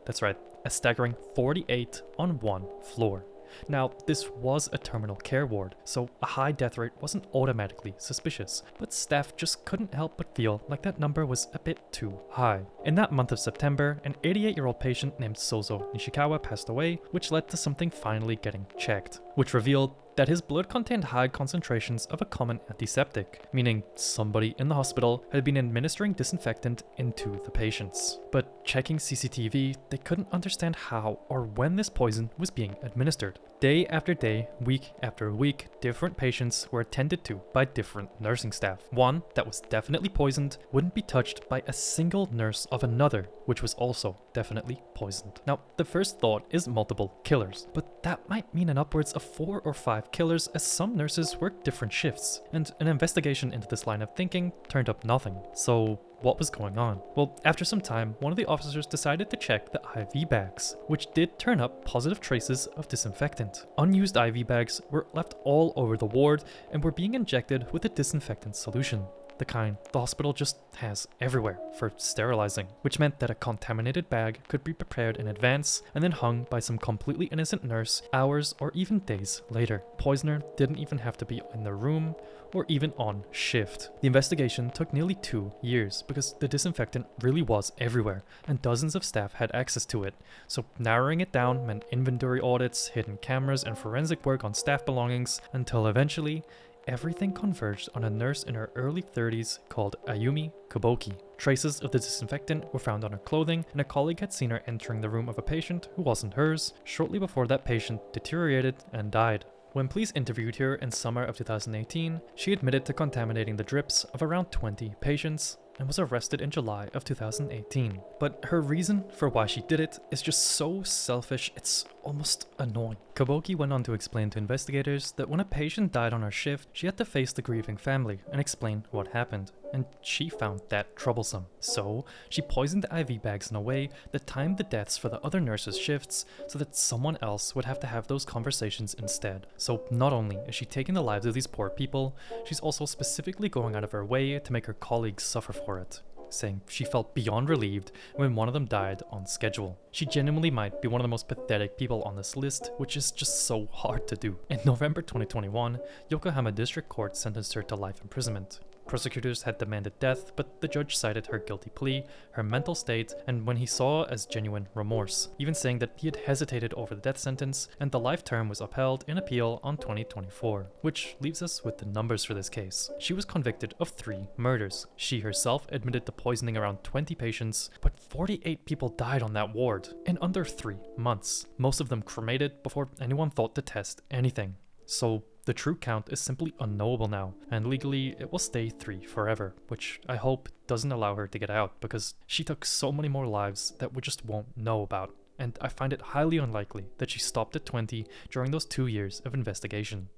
That's right, a staggering 48 on one floor. Now, this was a terminal care ward, so a high death rate wasn't automatically suspicious, but staff just couldn't help but feel like that number was a bit too high. In that month of September, an 88-year-old patient named Sozo Nishikawa passed away, which led to something finally getting checked, which revealed that his blood contained high concentrations of a common antiseptic, meaning somebody in the hospital had been administering disinfectant into the patients. But checking CCTV, they couldn't understand how or when this poison was being administered. Day after day, week after week, different patients were attended to by different nursing staff. One that was definitely poisoned wouldn't be touched by a single nurse of another, which was also definitely poisoned. Now, the first thought is multiple killers, but that might mean an upwards of 4 or 5 killers, as some nurses worked different shifts, and an investigation into this line of thinking turned up nothing. So what was going on? Well, after some time, one of the officers decided to check the IV bags, which did turn up positive traces of disinfectant. Unused IV bags were left all over the ward and were being injected with a disinfectant solution. the kind the hospital just has everywhere for sterilizing, which meant that a contaminated bag could be prepared in advance and then hung by some completely innocent nurse hours or even days later. Poisoner didn't even have to be in the room or even on shift. The investigation took nearly 2 years because the disinfectant really was everywhere and dozens of staff had access to it, so narrowing it down meant inventory audits, hidden cameras, and forensic work on staff belongings until eventually everything converged on a nurse in her early 30s called Ayumi Koboki. Traces of the disinfectant were found on her clothing, and a colleague had seen her entering the room of a patient who wasn't hers shortly before that patient deteriorated and died. When police interviewed her in summer of 2018, she admitted to contaminating the drips of around 20 patients and was arrested in July of 2018. But her reason for why she did it is just so selfish, it's almost annoying. Koboki went on to explain to investigators that when a patient died on her shift, she had to face the grieving family and explain what happened, and she found that troublesome. So she poisoned the IV bags in a way that timed the deaths for the other nurses' shifts so that someone else would have to have those conversations instead. So not only is she taking the lives of these poor people, she's also specifically going out of her way to make her colleagues suffer for it, saying she felt beyond relieved when one of them died on schedule. She genuinely might be one of the most pathetic people on this list, which is just so hard to do. In November 2021, Yokohama District Court sentenced her to life imprisonment. Prosecutors had demanded death, but the judge cited her guilty plea, her mental state, and when he saw as genuine remorse, even saying that he had hesitated over the death sentence, and the life term was upheld in appeal on 2024. Which leaves us with the numbers for this case. She was convicted of 3 murders. She herself admitted to poisoning around 20 patients, but 48 people died on that ward in under 3 months, most of them cremated before anyone thought to test anything. So the true count is simply unknowable now, and legally it will stay 3 forever, which I hope doesn't allow her to get out, because she took so many more lives that we just won't know about, and I find it highly unlikely that she stopped at 20 during those 2 years of investigation.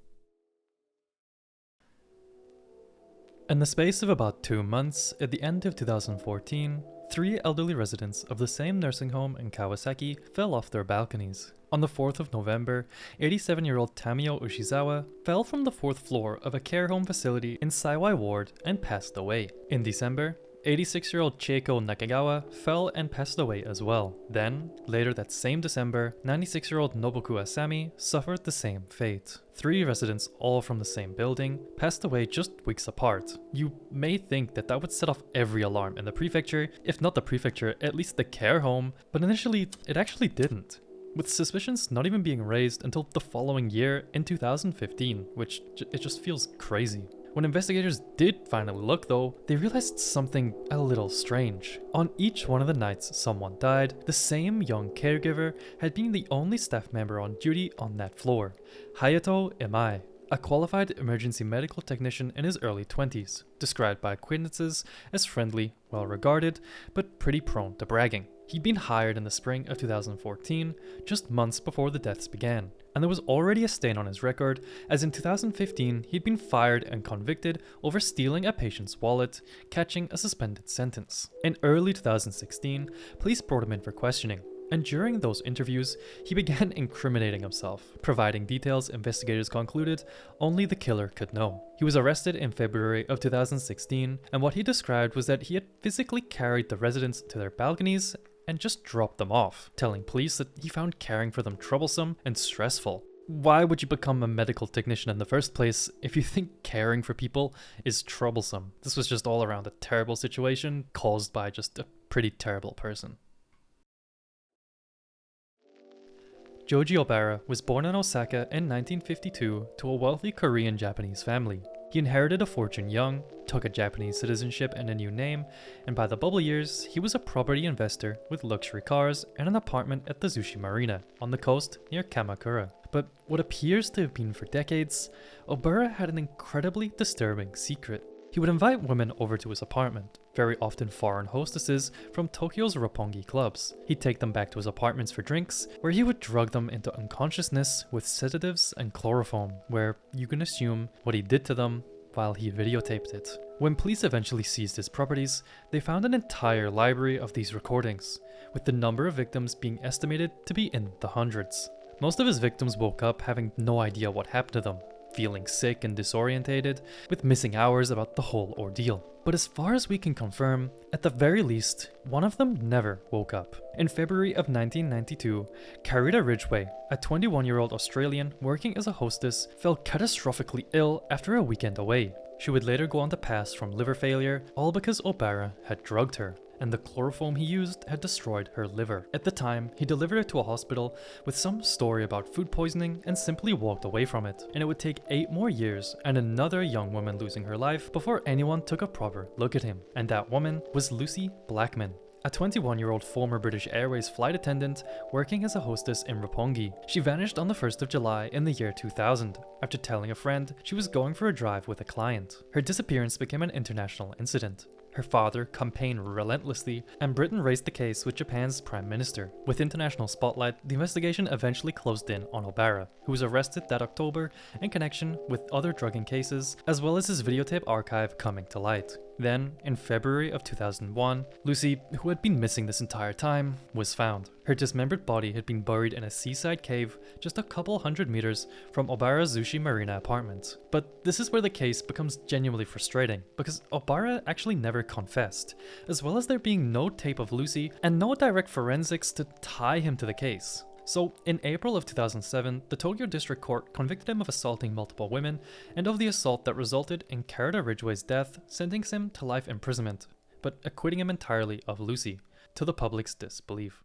In the space of about 2 months, at the end of 2014, 3 elderly residents of the same nursing home in Kawasaki fell off their balconies. On the 4th of November, 87-year-old Tamio Ushizawa fell from the 4th floor of a care home facility in Saiwai Ward and passed away. In December, 86-year-old Chieko Nakagawa fell and passed away as well. Then, later that same December, 96-year-old Nobuku Asami suffered the same fate. 3 residents, all from the same building, passed away just weeks apart. You may think that that would set off every alarm in the prefecture, if not the prefecture, at least the care home, but initially it actually didn't, with suspicions not even being raised until the following year in 2015, which it just feels crazy. When investigators did finally look though, they realized something a little strange. On each one of the nights someone died, the same young caregiver had been the only staff member on duty on that floor, Hayato Imai, a qualified emergency medical technician in his early 20s, described by acquaintances as friendly, well-regarded, but pretty prone to bragging. He'd been hired in the spring of 2014, just months before the deaths began, and there was already a stain on his record, as in 2015 he'd been fired and convicted over stealing a patient's wallet, catching a suspended sentence. In early 2016, police brought him in for questioning, and during those interviews, he began incriminating himself, providing details investigators concluded only the killer could know. He was arrested in February of 2016, and what he described was that he had physically carried the residents to their balconies and just dropped them off, telling police that he found caring for them troublesome and stressful. Why would you become a medical technician in the first place if you think caring for people is troublesome? This was just all around a terrible situation caused by just a pretty terrible person. Joji Obara was born in Osaka in 1952 to a wealthy Korean-Japanese family. He inherited a fortune young, took a Japanese citizenship and a new name, and by the bubble years, he was a property investor with luxury cars and an apartment at the Zushi Marina on the coast near Kamakura. But what appears to have been for decades, Obara had an incredibly disturbing secret. He would invite women over to his apartment, very often foreign hostesses from Tokyo's roppongi clubs. He'd take them back to his apartments for drinks, where he would drug them into unconsciousness with sedatives and chloroform, where you can assume what he did to them while he videotaped it. When police eventually seized his properties, they found an entire library of these recordings, with the number of victims being estimated to be in the hundreds. Most of his victims woke up having no idea what happened to them. feeling sick and disorientated, with missing hours about the whole ordeal. But as far as we can confirm, at the very least, one of them never woke up. In February of 1992, Carita Ridgway, a 21-year-old Australian working as a hostess, fell catastrophically ill after a weekend away. She would later go on to pass from liver failure, all because Obara had drugged her, and the chloroform he used had destroyed her liver. At the time, he delivered her to a hospital with some story about food poisoning and simply walked away from it. And it would take 8 more years and another young woman losing her life before anyone took a proper look at him. And that woman was Lucy Blackman, a 21-year-old former British Airways flight attendant working as a hostess in Roppongi. She vanished on the 1st of July in the year 2000, after telling a friend she was going for a drive with a client. Her disappearance became an international incident. Her father campaigned relentlessly, and Britain raised the case with Japan's Prime Minister. With international spotlight, the investigation eventually closed in on Obara, who was arrested that October in connection with other drugging cases, as well as his videotape archive coming to light. Then, in February of 2001, Lucy, who had been missing this entire time, was found. Her dismembered body had been buried in a seaside cave just a couple hundred meters from Obara's Zushi Marina apartment. But this is where the case becomes genuinely frustrating, because Obara actually never confessed, as well as there being no tape of Lucy and no direct forensics to tie him to the case. So, in April of 2007, the Tokyo District Court convicted him of assaulting multiple women and of the assault that resulted in Carita Ridgway's death, sentencing him to life imprisonment, but acquitting him entirely of Lucy, to the public's disbelief.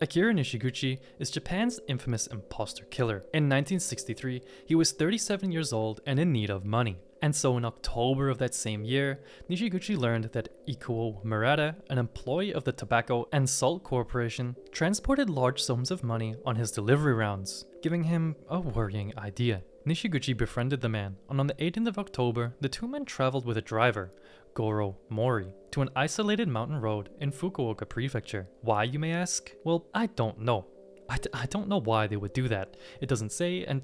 Akira Nishiguchi is Japan's infamous impostor killer. In 1963, he was 37 years old and in need of money. And so in October of that same year, Nishiguchi learned that Ikuo Murata, an employee of the Tobacco and Salt Corporation, transported large sums of money on his delivery rounds, giving him a worrying idea. Nishiguchi befriended the man, and on the 18th of October, the two men traveled with a driver, Goro Mori, to an isolated mountain road in Fukuoka Prefecture. Why, you may ask? Well, I don't know. I don't know why they would do that. It doesn't say, and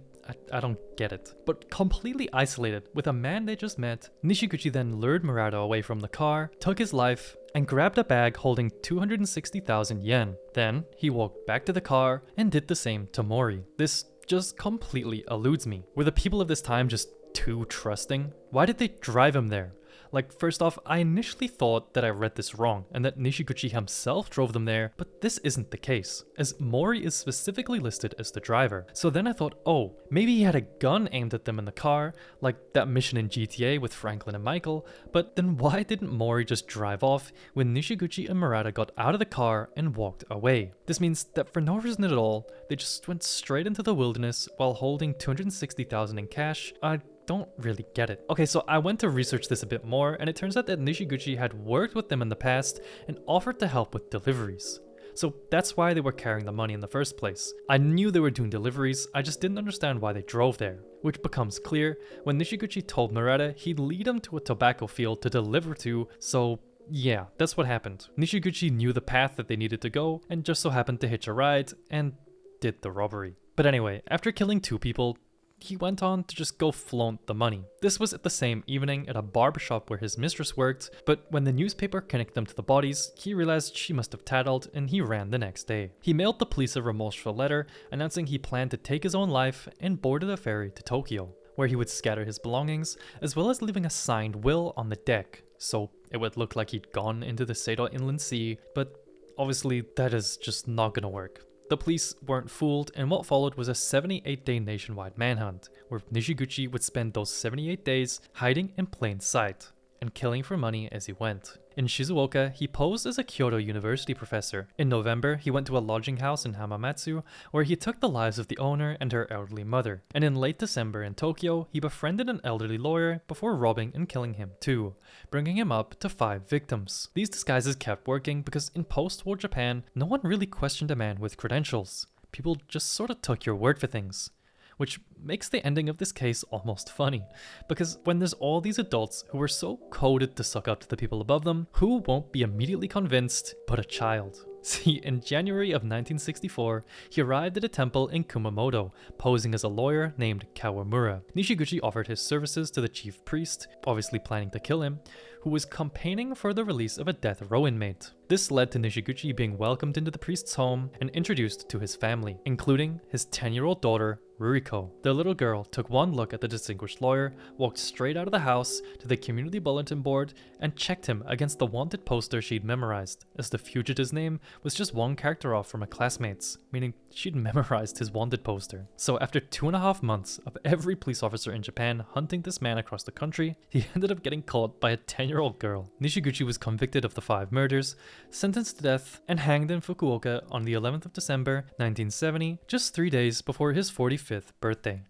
I don't get it. But completely isolated with a man they just met, Nishiguchi then lured Murata away from the car, took his life, and grabbed a bag holding 260,000 yen. Then he walked back to the car and did the same to Mori. This just completely eludes me. Were the people of this time just too trusting? Why did they drive him there? Like, first off, I initially thought that I read this wrong and that Nishiguchi himself drove them there, but this isn't the case, as Mori is specifically listed as the driver. So then I thought, oh, maybe he had a gun aimed at them in the car, like that mission in GTA with Franklin and Michael, but then why didn't Mori just drive off when Nishiguchi and Murata got out of the car and walked away? This means that for no reason at all, they just went straight into the wilderness while holding 260,000 in cash. I don't really get it. Okay, so I went to research this a bit more, and it turns out that Nishiguchi had worked with them in the past and offered to help with deliveries. So that's why they were carrying the money in the first place. I knew they were doing deliveries, I just didn't understand why they drove there. Which becomes clear when Nishiguchi told Murata he'd lead him to a tobacco field to deliver to, so yeah, that's what happened. Nishiguchi knew the path that they needed to go, and just so happened to hitch a ride, and did the robbery. But anyway, after killing 2 people, he went on to just go flaunt the money. This was at the same evening at a barbershop where his mistress worked, but when the newspaper connected them to the bodies, he realized she must have tattled and he ran the next day. He mailed the police a remorseful letter announcing he planned to take his own life and boarded a ferry to Tokyo, where he would scatter his belongings, as well as leaving a signed will on the deck, so it would look like he'd gone into the Seito Inland Sea, but obviously that is just not gonna work. The police weren't fooled, and what followed was a 78-day nationwide manhunt, where Nishiguchi would spend those 78 days hiding in plain sight and killing for money as he went. In Shizuoka, he posed as a Kyoto University professor. In November, he went to a lodging house in Hamamatsu, where he took the lives of the owner and her elderly mother. And in late December in Tokyo, he befriended an elderly lawyer before robbing and killing him too, bringing him up to 5 victims. These disguises kept working because in post-war Japan, no one really questioned a man with credentials. People just sort of took your word for things. Which makes the ending of this case almost funny, because when there's all these adults who are so coded to suck up to the people above them, who won't be immediately convinced but a child? See, in January of 1964, he arrived at a temple in Kumamoto, posing as a lawyer named Kawamura. Nishiguchi offered his services to the chief priest, obviously planning to kill him, who was campaigning for the release of a death row inmate. This led to Nishiguchi being welcomed into the priest's home and introduced to his family, including his 10-year-old daughter, Ruriko. The little girl took one look at the distinguished lawyer, walked straight out of the house to the community bulletin board, and checked him against the wanted poster she'd memorized, as the fugitive's name was just one character off from a classmate's, meaning she'd memorized his wanted poster. So after 2.5 months of every police officer in Japan hunting this man across the country, he ended up getting caught by a 10-year-old girl. Nishiguchi was convicted of the 5 murders, sentenced to death, and hanged in Fukuoka on the 11th of December 1970, just 3 days before his 45th birthday.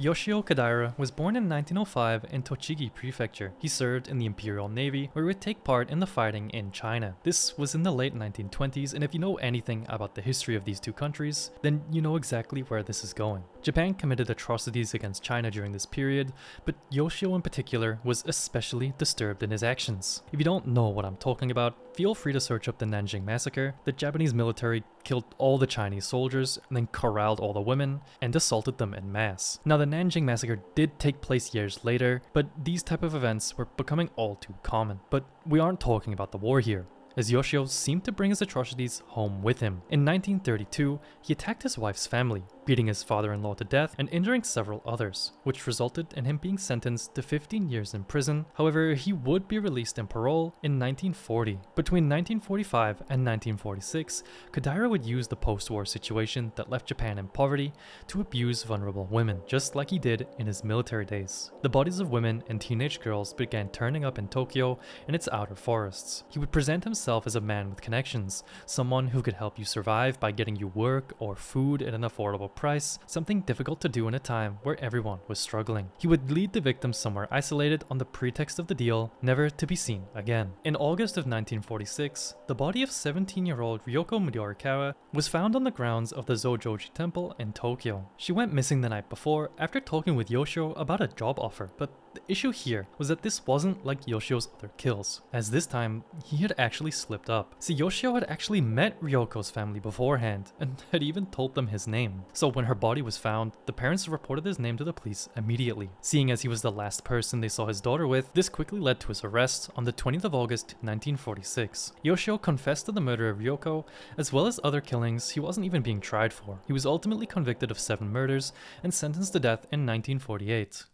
Yoshio Kodaira was born in 1905 in Tochigi Prefecture. He served in the Imperial Navy, where he would take part in the fighting in China. This was in the late 1920s, and if you know anything about the history of these two countries, then you know exactly where this is going. Japan committed atrocities against China during this period, but Yoshio in particular was especially disturbed in his actions. If you don't know what I'm talking about, feel free to search up the Nanjing Massacre. The Japanese military killed all the Chinese soldiers, and then corralled all the women, and assaulted them en masse. Now the Nanjing Massacre did take place years later, but these type of events were becoming all too common. But we aren't talking about the war here, as Yoshio seemed to bring his atrocities home with him. In 1932, he attacked his wife's family, beating his father-in-law to death and injuring several others, which resulted in him being sentenced to 15 years in prison. However, he would be released in parole in 1940. Between 1945 and 1946, Kodaira would use the post-war situation that left Japan in poverty to abuse vulnerable women, just like he did in his military days. The bodies of women and teenage girls began turning up in Tokyo and its outer forests. He would present himself as a man with connections, someone who could help you survive by getting you work or food at an affordable price, something difficult to do in a time where everyone was struggling. He would lead the victims somewhere isolated on the pretext of the deal, never to be seen again. In August of 1946, the body of 17-year-old Ryoko Morikawa was found on the grounds of the Zojoji Temple in Tokyo. She went missing the night before after talking with Yoshio about a job offer, but the issue here was that this wasn't like Yoshio's other kills, as this time he had actually slipped up. See, Yoshio had actually met Ryoko's family beforehand and had even told them his name. So when her body was found, the parents reported his name to the police immediately. Seeing as he was the last person they saw his daughter with, this quickly led to his arrest on the 20th of August 1946. Yoshio confessed to the murder of Ryoko, as well as other killings he wasn't even being tried for. He was ultimately convicted of 7 murders and sentenced to death in 1948.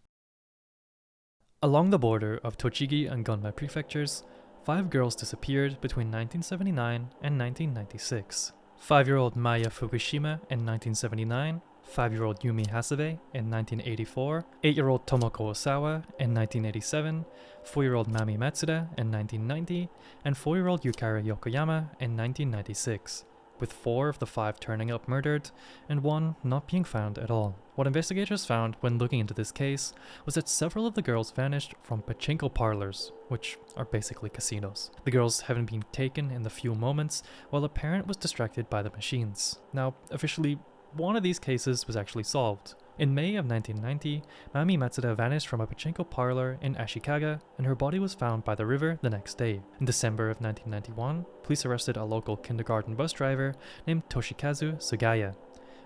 Along the border of Tochigi and Gunma prefectures, 5 girls disappeared between 1979 and 1996. 5-year-old Maya Fukushima in 1979, 5-year-old Yumi Hasebe in 1984, 8-year-old Tomoko Osawa in 1987, 4-year-old Mami Matsuda in 1990, and 4-year-old Yukara Yokoyama in 1996. With 4 of the 5 turning up murdered, and 1 not being found at all. What investigators found when looking into this case was that several of the girls vanished from pachinko parlors, which are basically casinos. The girls haven't been taken in the few moments while a parent was distracted by the machines. Now, officially, one of these cases was actually solved. In May of 1990, Mami Matsuda vanished from a pachinko parlor in Ashikaga, and her body was found by the river the next day. In December of 1991, police arrested a local kindergarten bus driver named Toshikazu Sugaya,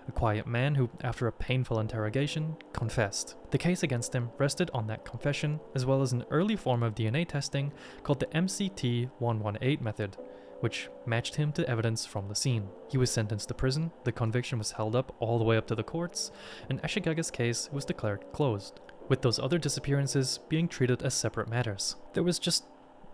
a quiet man who, after a painful interrogation, confessed. The case against him rested on that confession, as well as an early form of DNA testing called the MCT118 method, which matched him to evidence from the scene. He was sentenced to prison, the conviction was held up all the way up to the courts, and Ashikaga's case was declared closed, with those other disappearances being treated as separate matters. There was just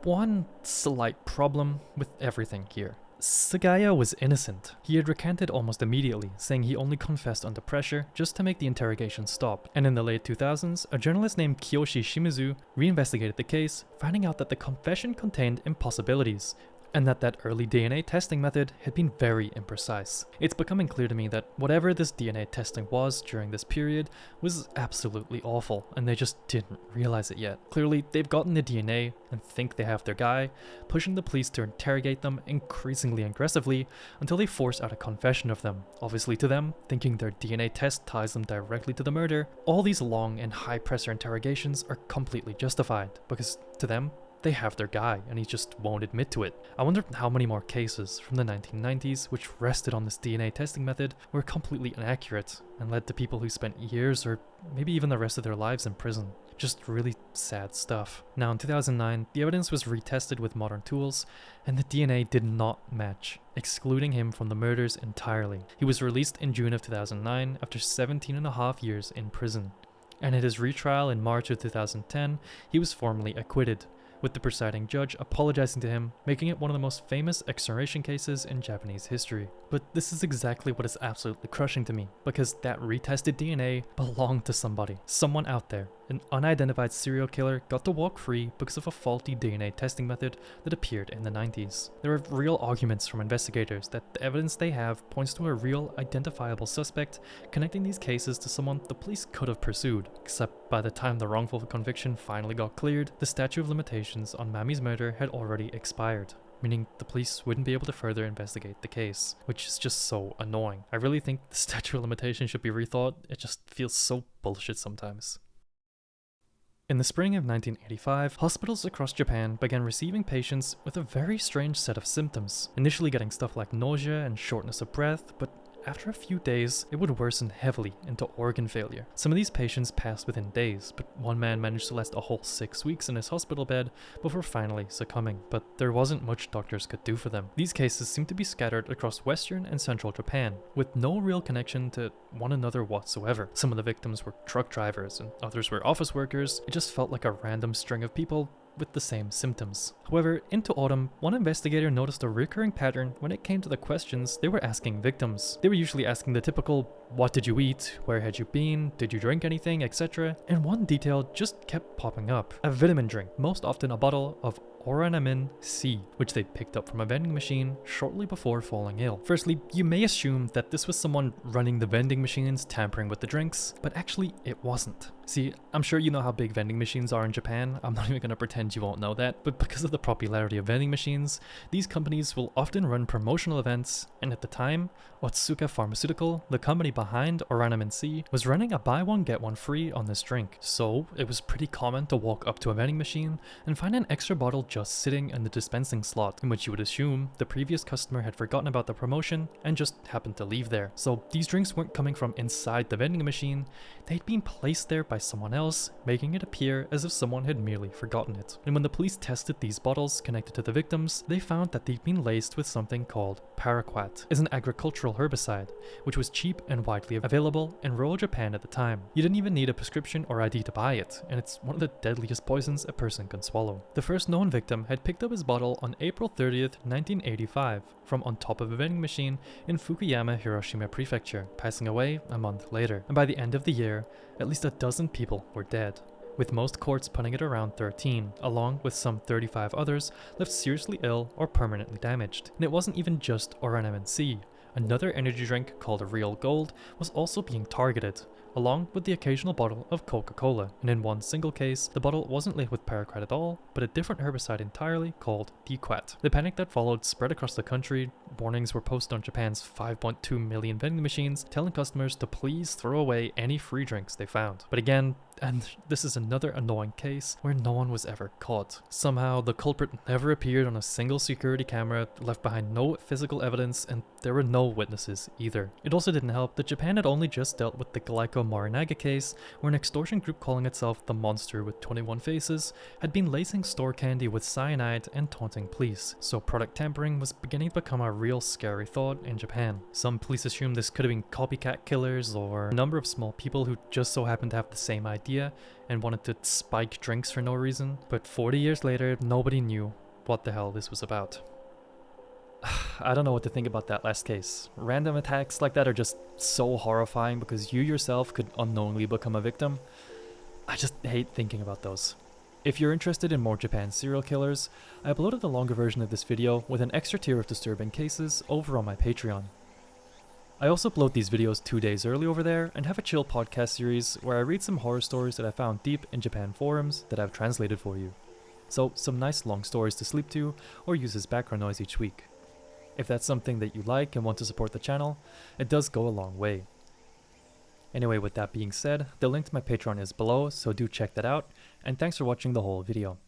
one slight problem with everything here. Sugaya was innocent. He had recanted almost immediately, saying he only confessed under pressure just to make the interrogation stop. And in the late 2000s, a journalist named Kiyoshi Shimizu reinvestigated the case, finding out that the confession contained impossibilities, and that early DNA testing method had been very imprecise. It's becoming clear to me that whatever this DNA testing was during this period was absolutely awful, and they just didn't realize it yet. Clearly, they've gotten the DNA and think they have their guy, pushing the police to interrogate them increasingly aggressively until they force out a confession of them. Obviously to them, thinking their DNA test ties them directly to the murder, all these long and high-pressure interrogations are completely justified, because to them, they have their guy, and he just won't admit to it. I wonder how many more cases from the 1990s which rested on this DNA testing method were completely inaccurate and led to people who spent years or maybe even the rest of their lives in prison. Just really sad stuff. Now in 2009, the evidence was retested with modern tools, and the DNA did not match, excluding him from the murders entirely. He was released in June of 2009 after 17.5 years in prison. And at his retrial in March of 2010, he was formally acquitted, with the presiding judge apologizing to him, making it one of the most famous exoneration cases in Japanese history. But this is exactly what is absolutely crushing to me, because that retested DNA belonged to somebody. Someone out there, an unidentified serial killer, got to walk free because of a faulty DNA testing method that appeared in the 90s. There are real arguments from investigators that the evidence they have points to a real identifiable suspect, connecting these cases to someone the police could have pursued. Except by the time the wrongful conviction finally got cleared, the statute of limitations on Mami's murder had already expired, meaning the police wouldn't be able to further investigate the case, which is just so annoying. I really think the statute of limitations should be rethought. It just feels so bullshit sometimes. In the spring of 1985, hospitals across Japan began receiving patients with a very strange set of symptoms, initially getting stuff like nausea and shortness of breath, but after a few days, it would worsen heavily into organ failure. Some of these patients passed within days, but one man managed to last a whole 6 weeks in his hospital bed before finally succumbing, but there wasn't much doctors could do for them. These cases seemed to be scattered across western and central Japan, with no real connection to one another whatsoever. Some of the victims were truck drivers and others were office workers. It just felt like a random string of people with the same symptoms. However, into autumn, one investigator noticed a recurring pattern when it came to the questions they were asking victims. They were usually asking the typical, what did you eat, where had you been, did you drink anything, etc. And one detail just kept popping up. A vitamin drink, most often a bottle of Oranamin C, which they picked up from a vending machine shortly before falling ill. Firstly, you may assume that this was someone running the vending machines tampering with the drinks, but actually it wasn't. See, I'm sure you know how big vending machines are in Japan. I'm not even going to pretend you won't know that, but because of the popularity of vending machines, these companies will often run promotional events, and at the time, Otsuka Pharmaceutical, the company behind Oranamin C, was running a buy one get one free on this drink. So it was pretty common to walk up to a vending machine and find an extra bottle just sitting in the dispensing slot, in which you would assume the previous customer had forgotten about the promotion and just happened to leave there. So these drinks weren't coming from inside the vending machine, they'd been placed there by someone else, making it appear as if someone had merely forgotten it. And when the police tested these bottles connected to the victims, they found that they'd been laced with something called Paraquat. It's an agricultural herbicide, which was cheap and widely available in rural Japan at the time. You didn't even need a prescription or ID to buy it, and it's one of the deadliest poisons a person can swallow. The first known victim had picked up his bottle on April 30th, 1985, from on top of a vending machine in Fukuyama, Hiroshima Prefecture, passing away a month later. And by the end of the year, at least a dozen people were dead, with most courts putting it around 13, along with some 35 others left seriously ill or permanently damaged. And it wasn't even just Oranamin C. Another energy drink called Real Gold was also being targeted, along with the occasional bottle of Coca-Cola. And in one single case, the bottle wasn't laced with Paraquat at all, but a different herbicide entirely called Dequat. The panic that followed spread across the country. Warnings were posted on Japan's 5.2 million vending machines, telling customers to please throw away any free drinks they found. But again, and this is another annoying case where no one was ever caught. Somehow, the culprit never appeared on a single security camera, left behind no physical evidence, and there were no witnesses either. It also didn't help that Japan had only just dealt with the Glyco Morinaga case, where an extortion group calling itself the Monster with 21 Faces had been lacing store candy with cyanide and taunting police, so product tampering was beginning to become a real scary thought in Japan. Some police assumed this could have been copycat killers or a number of small people who just so happened to have the same idea and wanted to spike drinks for no reason, but 40 years later, nobody knew what the hell this was about. I don't know what to think about that last case. Random attacks like that are just so horrifying because you yourself could unknowingly become a victim. I just hate thinking about those. If you're interested in more Japan serial killers, I uploaded a longer version of this video with an extra tier of disturbing cases over on my Patreon. I also upload these videos 2 days early over there and have a chill podcast series where I read some horror stories that I found deep in Japan forums that I've translated for you. So some nice long stories to sleep to or use as background noise each week. If that's something that you like and want to support the channel, it does go a long way. Anyway, with that being said, the link to my Patreon is below, so do check that out, and thanks for watching the whole video.